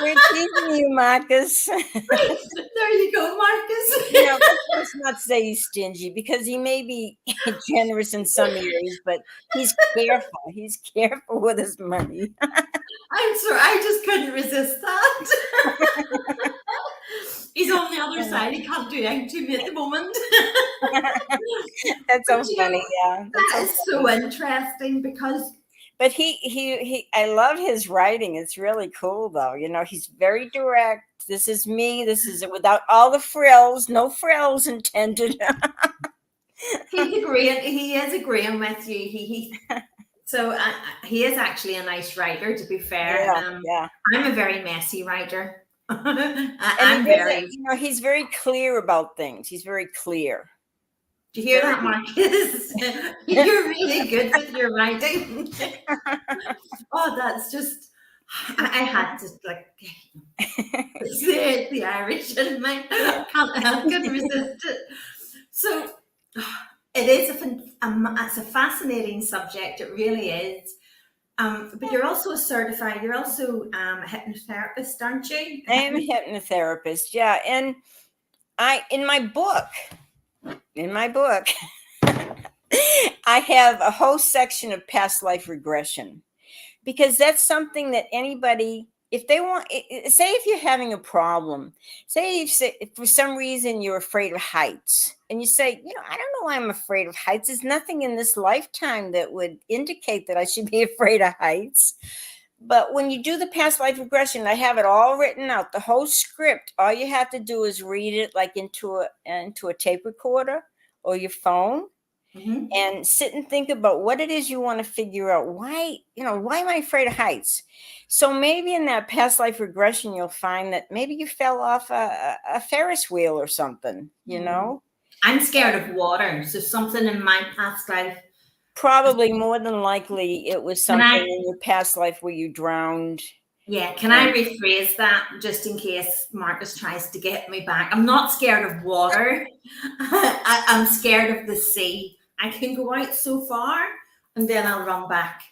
We're teasing you, Marcus. There you go, Marcus. Let's not say he's stingy, because he may be generous in some areas, but he's careful. He's careful with his money. I'm sorry, I just couldn't resist that. He's on the other side. He can't do anything to me at the moment. That's so funny. Yeah, that is so interesting because. But he I love his writing. It's really cool, though. He's very direct. This is me. This is it, without all the frills. No frills intended. He's agreeing. He is agreeing with you. So he is actually a nice writer, to be fair. Yeah. I'm a very messy writer. He's very clear about things. He's very clear. Do you hear that, Marcus? You're really good with your writing. Oh, that's just, I had to say the Irish in me. I couldn't resist it. So it is it's a fascinating subject. It really is. But you're also you're also a hypnotherapist, aren't you? I am a hypnotherapist, yeah. And in my book, I have a whole section of past life regression because that's something that anybody, if they want, say if you're having a problem, say if for some reason you're afraid of heights and you say, I don't know why I'm afraid of heights. There's nothing in this lifetime that would indicate that I should be afraid of heights. But when you do the past life regression, I have it all written out, the whole script. All you have to do is read it like into a tape recorder or your phone, and sit and think about what it is you want to figure out. Why am I afraid of heights? So maybe in that past life regression, you'll find that maybe you fell off a Ferris wheel or something, I'm scared of water. So something in my past life. Probably more than likely it was Can something I- in your past life where you drowned. Yeah, can I rephrase that just in case Marcus tries to get me back? I'm not scared of water. I'm scared of the sea. I can go out so far and then I'll run back.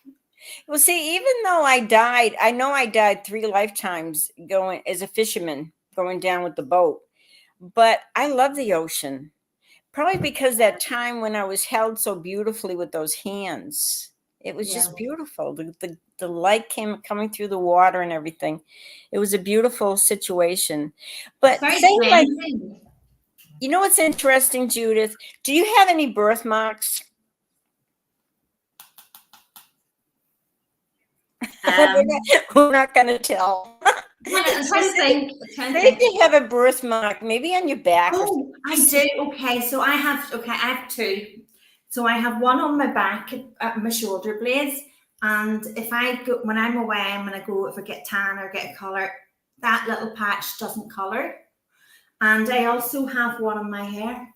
Well, see, even though I know I died 3 lifetimes going as a fisherman, going down with the boat, but I love the ocean. Probably because that time when I was held so beautifully with those hands, it was just beautiful. The light coming through the water and everything. It was a beautiful situation. But It's say very like, cleansing. what's interesting, Judith? Do you have any birthmarks? We're not going to tell. I'm trying to think. Say if you have a birthmark, maybe on your back. Oh, I do. Okay, so I have two. So I have one on my back at my shoulder blades, and if I go when I'm away, I'm gonna go if I get tan or get a color, that little patch doesn't color. And I also have one on my hair.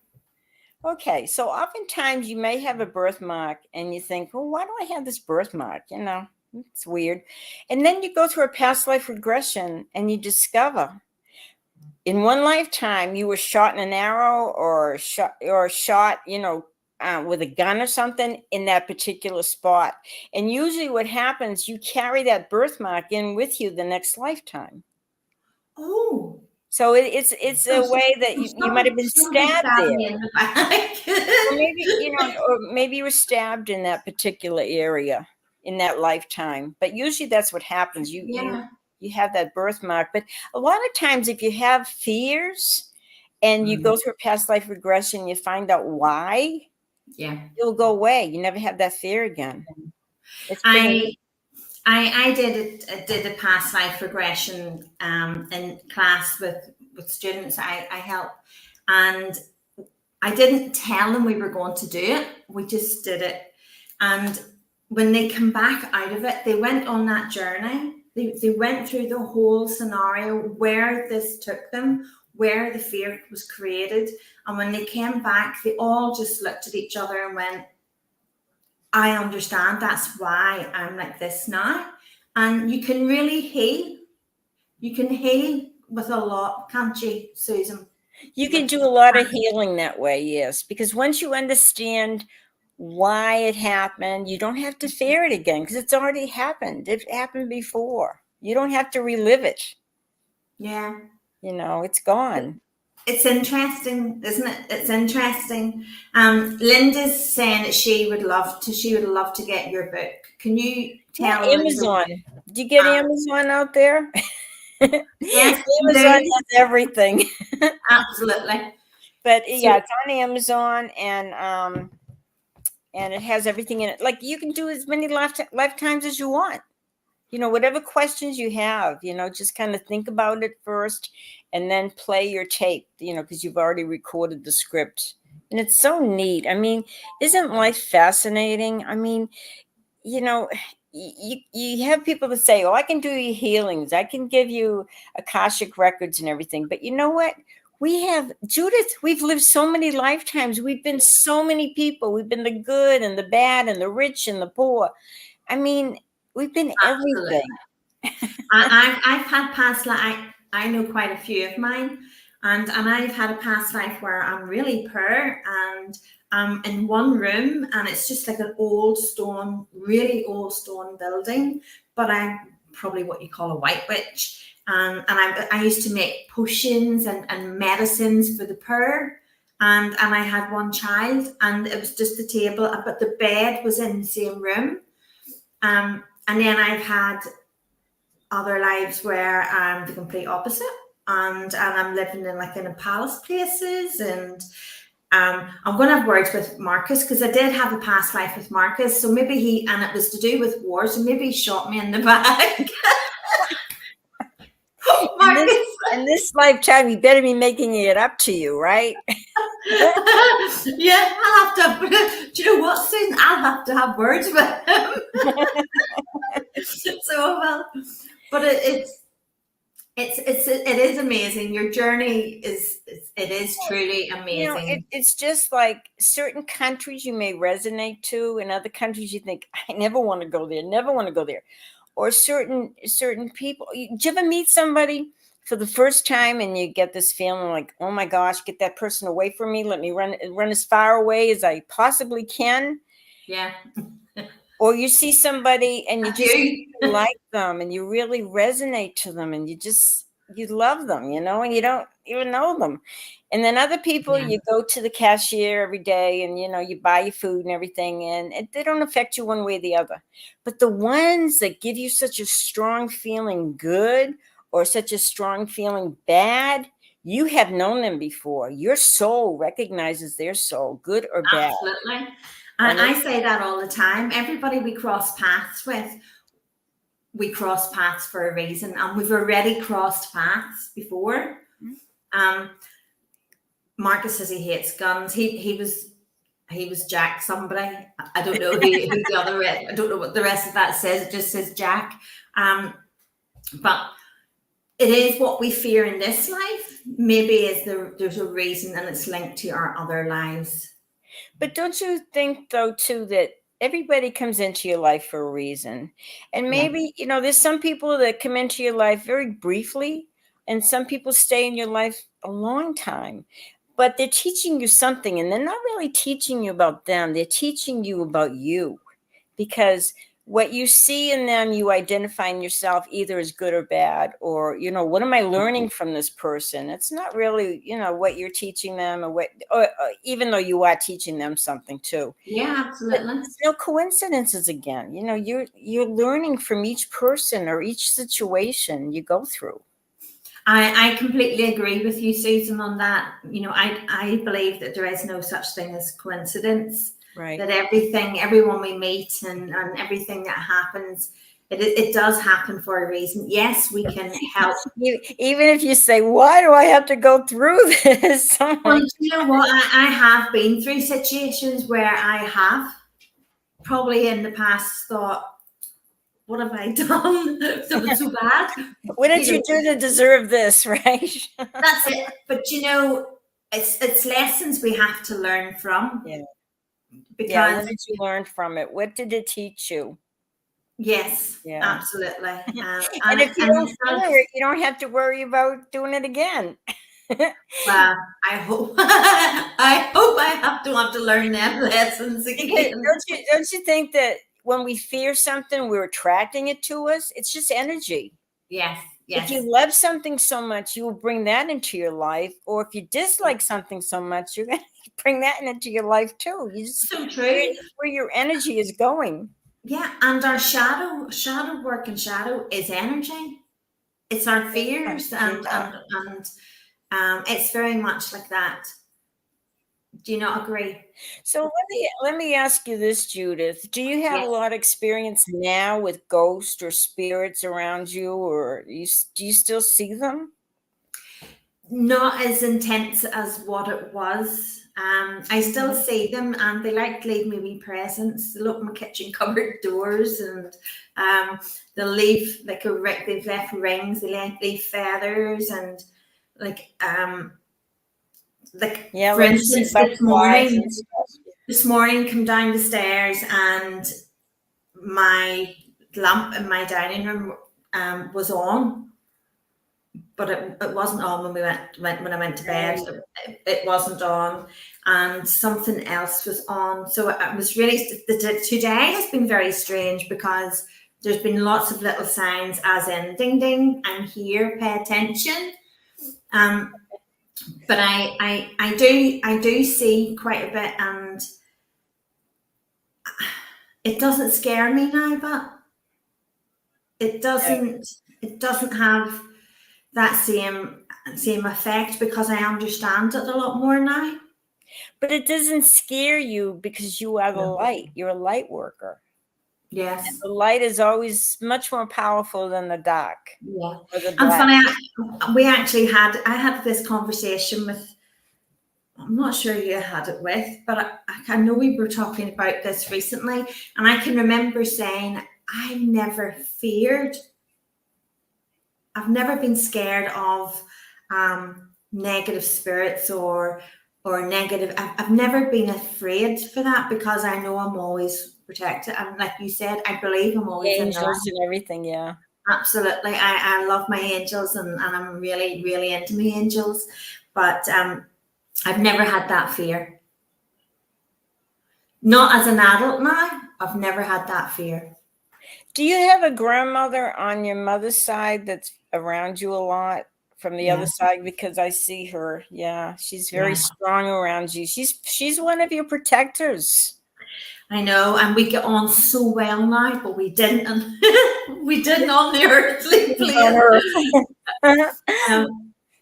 Okay, so oftentimes you may have a birthmark and you think, well, why do I have this birthmark? It's weird. And then you go through a past life regression and you discover in one lifetime you were shot in an arrow or shot, with a gun or something in that particular spot. And usually what happens, you carry that birthmark in with you the next lifetime. Oh. So it's a way that you might have been stabbed there. Or maybe you were stabbed in that particular area in that lifetime. But usually that's what happens. You have that birthmark. But a lot of times if you have fears and you go through a past life regression, you find out why, it'll go away. You never have that fear again. I did a past life regression in class with students I help, and I didn't tell them we were going to do it. We just did it, and when they come back out of it, they went on that journey. They went through the whole scenario where this took them, where the fear was created, and when they came back, they all just looked at each other and went, I understand. That's why I'm like this now. And you can really heal. You can heal with a lot, can't you, Susan? You can do a lot of healing that way, yes. Because once you understand why it happened, you don't have to fear it again because it's already happened. It happened before. You don't have to relive it. Yeah. It's gone. It's interesting, isn't it? It's interesting. Linda's saying that she would love to get your book. Can you tell Amazon? Do you get Amazon out there? Yes, Amazon has everything. Absolutely. But yeah, it's on Amazon and it has everything in it. Like you can do as many lifetimes as you want. Whatever questions you have, just kind of think about it first and then play your tape, because you've already recorded the script. And it's so neat. I mean, isn't life fascinating? I mean, you have people that say, oh, I can do your healings. I can give you Akashic records and everything. But you know what? Judith, we've lived so many lifetimes. We've been so many people. We've been the good and the bad and the rich and the poor. I mean, we've been everything. I've had past life. I know quite a few of mine, and I've had a past life where I'm really poor and I'm in one room, and it's just like an really old stone building. But I'm probably what you call a white witch, and I used to make potions and medicines for the poor, and I had one child, and it was just the table, but the bed was in the same room. And then I've had other lives where I'm the complete opposite, and I'm living in like in a palace places, and I'm going to have words with Marcus because I did have a past life with Marcus, so maybe and it was to do with war, so maybe he shot me in the back. Marcus. In this lifetime, you better be making it up to you, right? Yeah, I'll have to. Do you know what, Susan? I'll have to have words with him. So well, but it is amazing. Your journey is truly amazing. It's just like certain countries you may resonate to, and other countries you think, I never want to go there, never want to go there. Or certain people. Do you ever meet somebody for the first time and you get this feeling like, oh my gosh, get that person away from me. Let me run as far away as I possibly can. Yeah. Or you see somebody and you just like them and you really resonate to them and you love them, and you don't even know them. And then other people, you go to the cashier every day and, you buy your food and everything, and they don't affect you one way or the other. But the ones that give you such a strong feeling good or such a strong feeling bad, you have known them before. Your soul recognizes their soul, good or bad. Absolutely. And I say that all the time. Everybody we cross paths with, we cross paths for a reason, and we've already crossed paths before. Marcus says he hates guns. He was Jack somebody. I don't know who the other. I don't know what the rest of that says. It just says Jack. But it is what we fear in this life. Maybe there's a reason, and it's linked to our other lives. But don't you think, though, too, that everybody comes into your life for a reason? And maybe, there's some people that come into your life very briefly, and some people stay in your life a long time. But they're teaching you something, and they're not really teaching you about them. They're teaching you about you. Because what you see in them, you identify in yourself either as good or bad, or, what am I learning from this person? It's not really, what you're teaching them or even though you are teaching them something too. Yeah, absolutely. There's no coincidences again. You're learning from each person or each situation you go through. I completely agree with you, Susan, on that. I believe that there is no such thing as coincidence. Right. That everyone we meet and everything that happens, it does happen for a reason. Yes, we can help. Even if you say, why do I have to go through this? Well, you know what? I have been through situations where I have probably in the past thought, what have I done? That was so bad. What did you do to deserve this, right? That's it. But it's lessons we have to learn from. Yeah. Because what did you learn from it? What did it teach you? Yes, absolutely. And if you don't do it, you don't have to worry about doing it again. Well, I hope I don't have to learn them lessons again. Don't you think that when we fear something, we're attracting it to us? It's just energy. Yes. If you love something so much, you will bring that into your life. Or if you dislike something so much, you're going to bring that into your life too. So true. Where your energy is going. Yeah, and our shadow work and shadow is energy. It's our fears, and it's very much like that. Do you not agree? So let me ask you this, Judith. Do you have a lot of experience now with ghosts or spirits around you, or do you still see them? Not as intense as what it was. I still see them, and they like to leave me wee presents. They look at my kitchen cupboard doors, and they'll leave they've left rings, they leave feathers, and for instance, this morning come down the stairs and my lamp in my dining room was on, but it wasn't on when I went to bed. It wasn't on, and something else was on. So it was really, today has been very strange because there's been lots of little signs, as in ding ding, I'm here, pay attention. But I do see quite a bit, and it doesn't scare me now, but it Yeah. doesn't it doesn't have that same effect because I understand it a lot more now. But it doesn't scare you because you are the Yeah. light. You're a light worker. Yes. The light is always much more powerful than the dark Yeah. or the And black. funny, I had this conversation with, I'm not sure who I had it with, but I know we were talking about this recently, and I can remember saying, I never feared, I've never been scared of negative spirits or negative. I've never been afraid for that because I know I'm always protected. And like you said, I believe I'm always in the light. Angels and everything, yeah. Absolutely. I love my angels, and I'm really, really into my angels. But I've never had that fear. Not as an adult now. I've never had that fear. Do you have a grandmother on your mother's side that's around you a lot from the other Yeah. side? Because I see her. Yeah, she's very Yeah. strong around you. She's one of your protectors. I know, and we get on so well now, but we didn't, we didn't on the earthly On plane. Earth.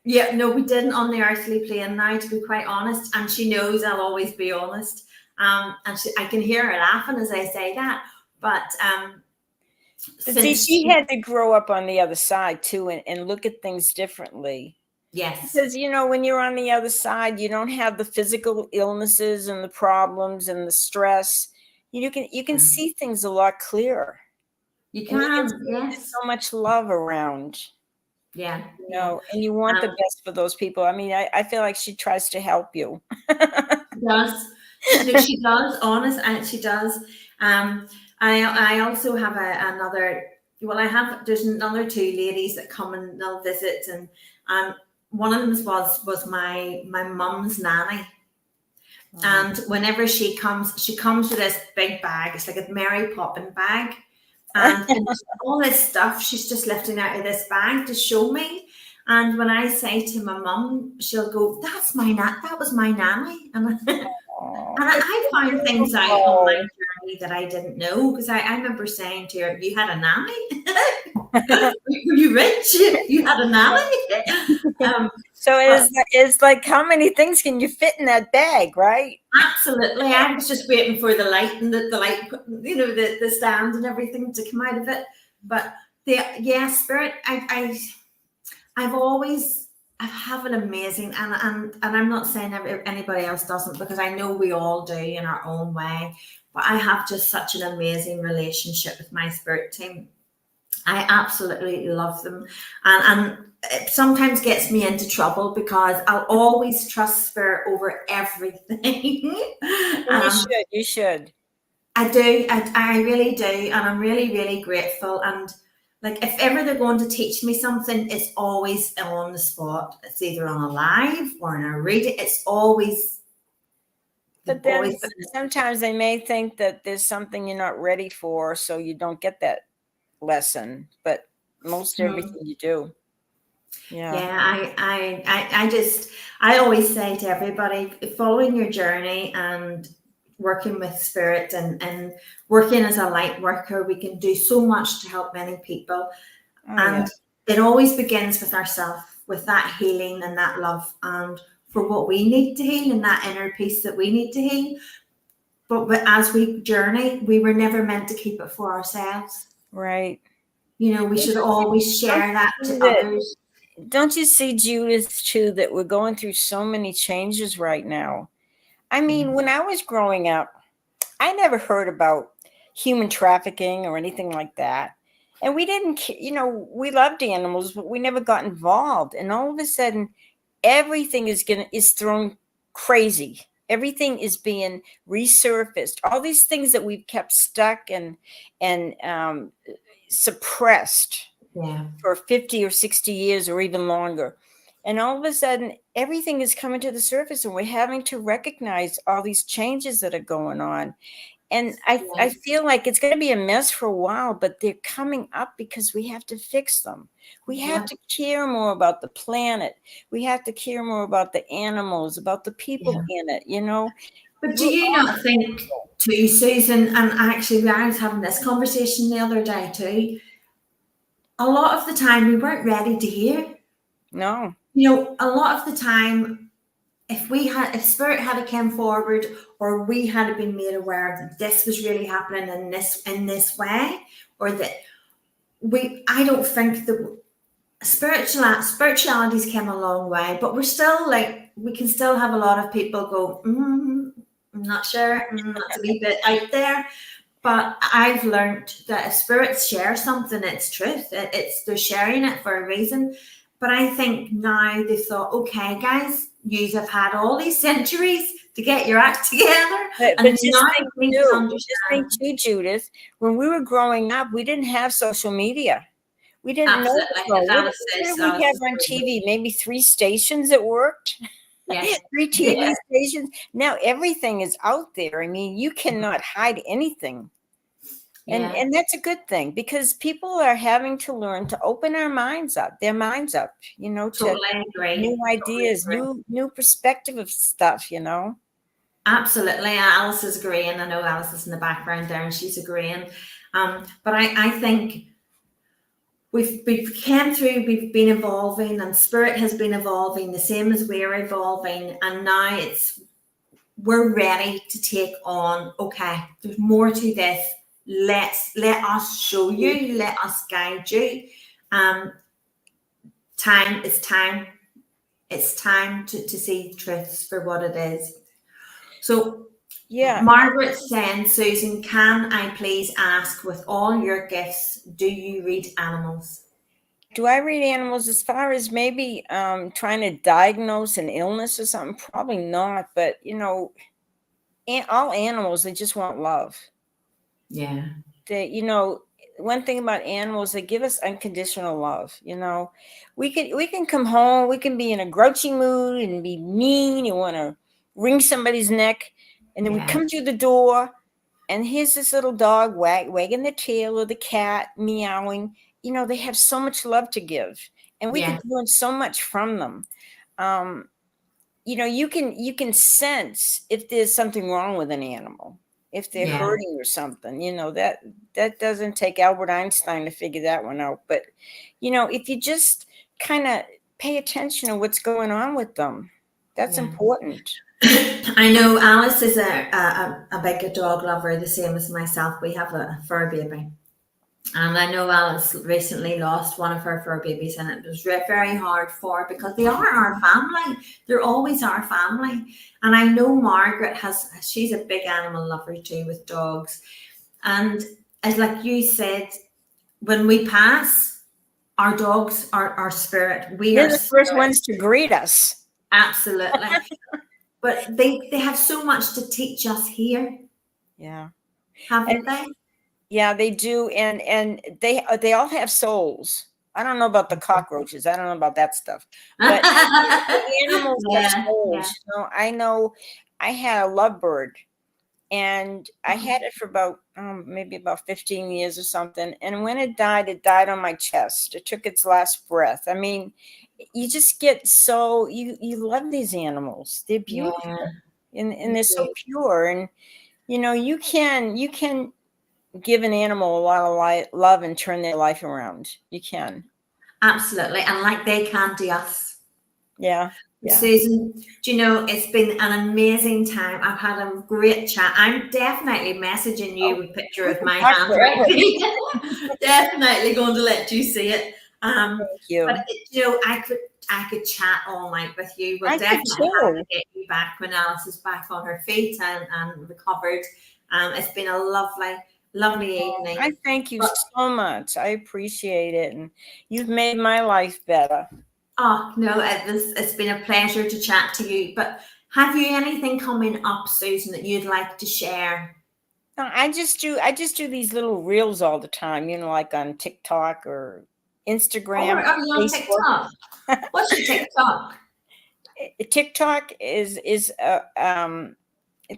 Yeah, no, we didn't on the earthly plane now, to be quite honest. And she knows I'll always be honest. I can hear her laughing as I say that. But But see, since she had to grow up on the other side too and look at things differently. yes, Because, when you're on the other side, you don't have the physical illnesses and the problems and the stress. You can see things a lot clearer. you And you can can, see there's yes, so much love around, yeah, yeah. and you want the Um, best for those people. I mean, I feel like she tries to help you. she does. No, she does, honest, and she does. Um, I also have another. Well, there's another two ladies that come and they'll visit, and one of them was my mum's nanny. And whenever she comes with this big bag. It's like a Mary Poppins bag, and all this stuff she's just lifting out of this bag to show me. And when I say to my mum, she'll go, "That's that was my nanny," and Aw, and that's I so found things out on my beautiful. journey that I didn't know because I remember saying to her, "You had a nanny? Were you rich? You had a nanny?" um, So but it's like how many things can you fit in that bag, right? absolutely, I was just waiting for the light and the light, the stand and everything to come out of it. But spirit. I've always I have an amazing, and I'm not saying anybody else doesn't, because I know we all do in our own way, but I have just such an amazing relationship with my spirit team. I absolutely love them, and it sometimes gets me into trouble because I'll always trust spirit over everything. And you um, should. You should. I do. I really do. And I'm really, really grateful. And like, if ever they're going to teach me something, it's always on the spot. It's either on a live or in a reading. They've But then always been, sometimes they may think that there's something you're not ready for, so you don't get that lesson. But most mm, everything you do. Yeah. yeah, I always say to everybody, following your journey and working with spirit and working as a light worker, we can do so much to help many people. Oh yeah. And it always begins with ourselves, with that healing and that love, and for what we need to heal and that inner peace that we need to heal. But as we journey, we were never meant to keep it for ourselves. Right. We should always Don't share that you see to that? others. Don't you see, Judith, too, that we're going through so many changes right now? I Yeah. mean, when I was growing up, I never heard about human trafficking or anything like that. And we didn't, we loved animals, but we never got involved. And all of a sudden, everything is thrown crazy. Everything is being resurfaced. All these things that we've kept stuck and suppressed Yeah. for 50 or 60 years or even longer. And all of a sudden, everything is coming to the surface, and we're having to recognize all these changes that are going on. And I feel like it's going to be a mess for a while, but they're coming up because we have to fix them. We have to care more about the planet. We have to care more about the animals, about the people in it, you know. But do you not think too, Susan, and actually I was having this conversation the other day too, a lot of the time we weren't ready to hear. No. You know, a lot of the time, if spirit had come forward, or we had been made aware that this was really happening in this way, or that I don't think that spirituality's come a long way, but we're still like, we can still have a lot of people go, I'm not sure, that's a wee bit out there. But I've learned that if spirits share something, it's truth. They're sharing it for a reason. But I think now they thought, okay, guys, you have had all these centuries to get your act together. But just think too, Judith, when we were growing up, we didn't have social media. We didn't know. What did we have on TV? Maybe 3 stations that worked. Yes. 3 TV stations. Now everything is out there. I mean, you cannot hide anything. And that's a good thing, because people are having to learn to open their minds up, you know, to new ideas, new perspective of stuff, you know. Absolutely. Alice is agreeing. I know Alice is in the background there and she's agreeing. But I think we've came through, we've been evolving, and spirit has been evolving the same as we're evolving, and now we're ready to take on, okay, there's more to this. Let us show you, let us guide you. It's time to see truths for what it is. So Margaret's saying, Susan, can I please ask, with all your gifts, do you read animals? Do I read animals as far as maybe trying to diagnose an illness or something? Probably not. But, you know, all animals, they just want love. Yeah. You know, one thing about animals, they give us unconditional love. You know, we can come home, we can be in a grouchy mood and be mean. You want to wring somebody's neck. And then we come through the door, and here's this little dog wagging the tail, or the cat meowing. You know, they have so much love to give, and we can learn so much from them. You know, you can sense if there's something wrong with an animal, if they're hurting or something. You know, that doesn't take Albert Einstein to figure that one out. But, you know, if you just kind of pay attention to what's going on with them, that's important. I know Alice is a big dog lover, the same as myself. We have a fur baby. And I know Alice recently lost one of her fur babies, and it was very hard for her, because they are our family. They're always our family. And I know Margaret she's a big animal lover too, with dogs. And as like you said, when we pass, our dogs are our spirit. They're the first ones to greet us. Absolutely. But they have so much to teach us here. Yeah. Haven't they? Yeah, they do. And they all have souls. I don't know about the cockroaches. I don't know about that stuff. But the animals have souls. You know, I know I had a lovebird, and I had it for about maybe about 15 years or something. And when it died on my chest. It took its last breath. I mean, you just get so you love these animals. They're beautiful, and they're so pure. And you know, you can give an animal a lot of love and turn their life around. You can. Absolutely. And like they can to us. Yeah. Susan, do you know, it's been an amazing time. I've had a great chat. I'm definitely messaging you with a picture of my handwriting. Definitely going to let you see it. Thank you. But you know, I could chat all night with you. We'll definitely have to get you back when Alice is back on her feet and recovered. It's been a lovely evening. I thank you so much. I appreciate it, and you've made my life better. Oh no, it's been a pleasure to chat to you. But have you anything coming up, Susan, that you'd like to share? No, I just do these little reels all the time, you know, like on TikTok or Instagram. Are you on TikTok? What's your TikTok? TikTok is it's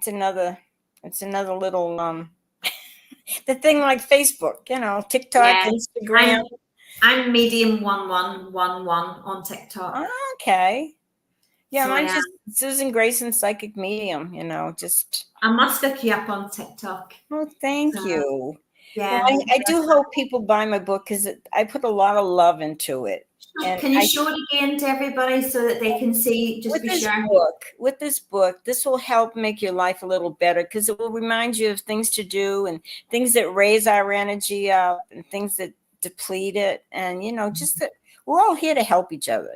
another. It's another little the thing like Facebook, TikTok, Yeah. Instagram. I'm medium 1111 on TikTok. Oh, okay. Yeah, So I mine's am. just Susan Grayson Psychic Medium, just. I must look you up on TikTok. Oh, thank So you. Well, yeah. I do hope people buy my book because I put a lot of love into it. And Can you show it again to everybody so that they can see? Just with be this sure. book, this will help make your life a little better because it will remind you of things to do and things that raise our energy up and things that deplete it. And, just that we're all here to help each other.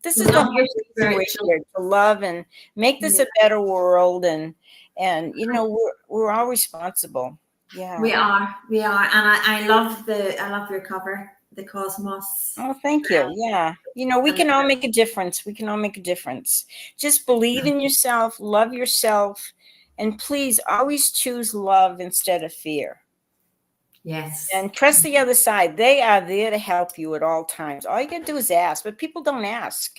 This is the Love whole your reason we're spiritual. here, to love and make this a better world. And we're all responsible. Yeah. We are, and I love your cover, the cosmos. Oh, thank you. Yeah. We can all make a difference. We can all make a difference. Just believe in yourself, love yourself, and please always choose love instead of fear. Yes. And trust the other side. They are there to help you at all times. All you got to do is ask, but people don't ask.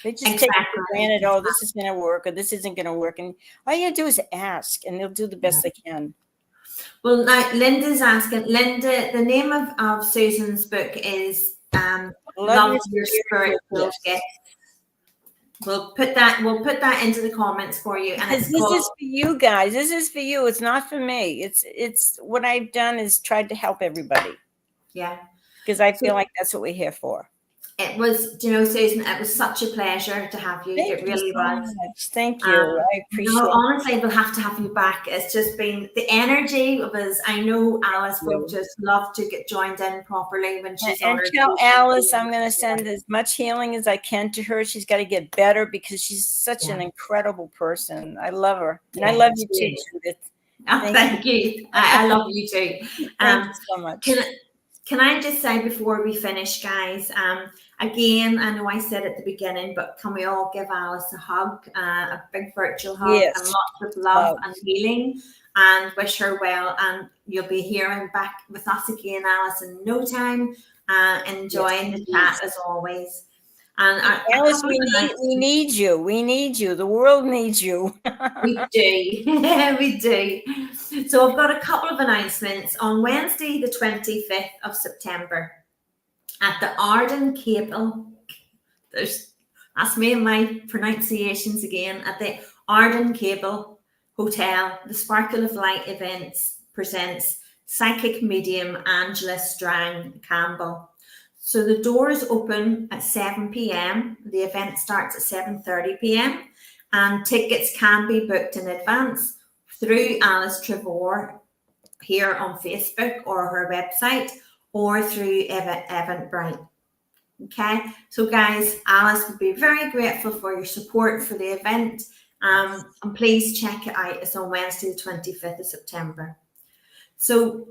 They just take it for granted, oh, this is going to work or this isn't going to work. And all you got to do is ask, and they'll do the best they can. Well, now Linda's asking, Linda, the name of Susan's book is Love Your Spiritual Gifts. We'll put that into the comments for you. And this is for you guys. This is for you. It's not for me. It's what I've done is tried to help everybody. Yeah. Because I feel like that's what we're here for. It was, Susan, it was such a pleasure to have you. It really was. Thank you. I appreciate it. Honestly, we'll have to have you back. It's just been the energy of us. I know Alice will just love to get joined in properly when she's on her. And tell Alice I'm going to send as much healing as I can to her. She's got to get better because she's such an incredible person. I love her. And I love you too, Judith. Thank you. I love you too. Thank you so much. Can I just say before we finish, guys, again, I know I said at the beginning, but can we all give Alice a hug, a big virtual hug, and lots of love and healing, and wish her well. And you'll be hearing back with us again, Alice, in no time, enjoying the chat as always. And Alice, we need you. We need you. The world needs you. We do. We do. So I've got a couple of announcements. On Wednesday, the 25th of September, at the Arden Cable, that's me and my pronunciations again, at the Arden Cable Hotel, the Sparkle of Light Events presents psychic medium Angela Strang Campbell. So the doors open at 7 p.m. The event starts at 7:30 p.m. and tickets can be booked in advance through Alice Trevor here on Facebook or her website, or through Eventbrite. Okay, so guys, Alice would be very grateful for your support for the event. And please check it out. It's on Wednesday, the 25th of September. So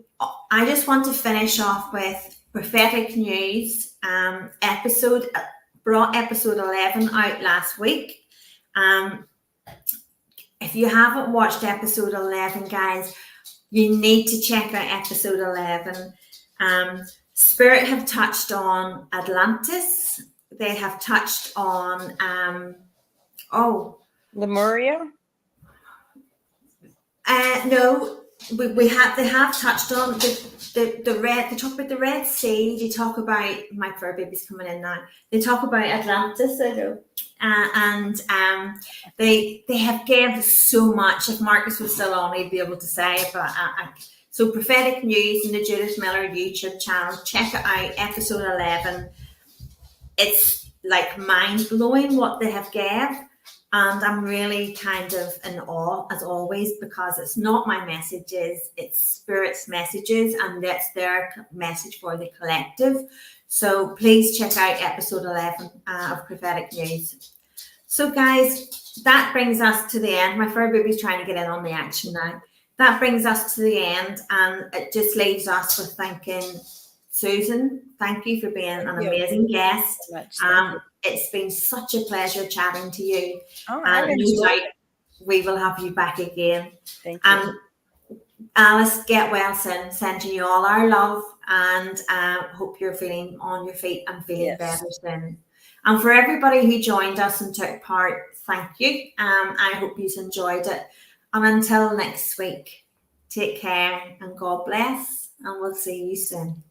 I just want to finish off with prophetic news. Brought episode 11 out last week. If you haven't watched episode 11, guys, you need to check out episode 11. Spirit have touched on Atlantis. They have touched on Lemuria. No, they have touched on the red. They talk about the Red Sea. They talk about my fur baby's coming in now. They talk about Atlantis. I know. And they have gave so much. If Marcus was still on, he'd be able to say. But so prophetic news in the Judith Miller YouTube channel. Check it out. Episode 11. It's like mind blowing what they have gave, and I'm really kind of in awe as always, because it's not my messages, it's Spirit's messages, and that's their message for the collective. So please check out episode 11 of Prophetic News. So guys, that brings us to the end. My fur baby's trying to get in on the action now. That brings us to the end, and it just leaves us with thanking Susan. Thank you for being an amazing guest. It's been such a pleasure chatting to you. And no doubt we will have you back again. Thank you. Alice, get well soon. Sending you all our love, and hope you're feeling on your feet and feeling better soon. And for everybody who joined us and took part, thank you. I hope you enjoyed it. And until next week, take care and God bless, and we'll see you soon.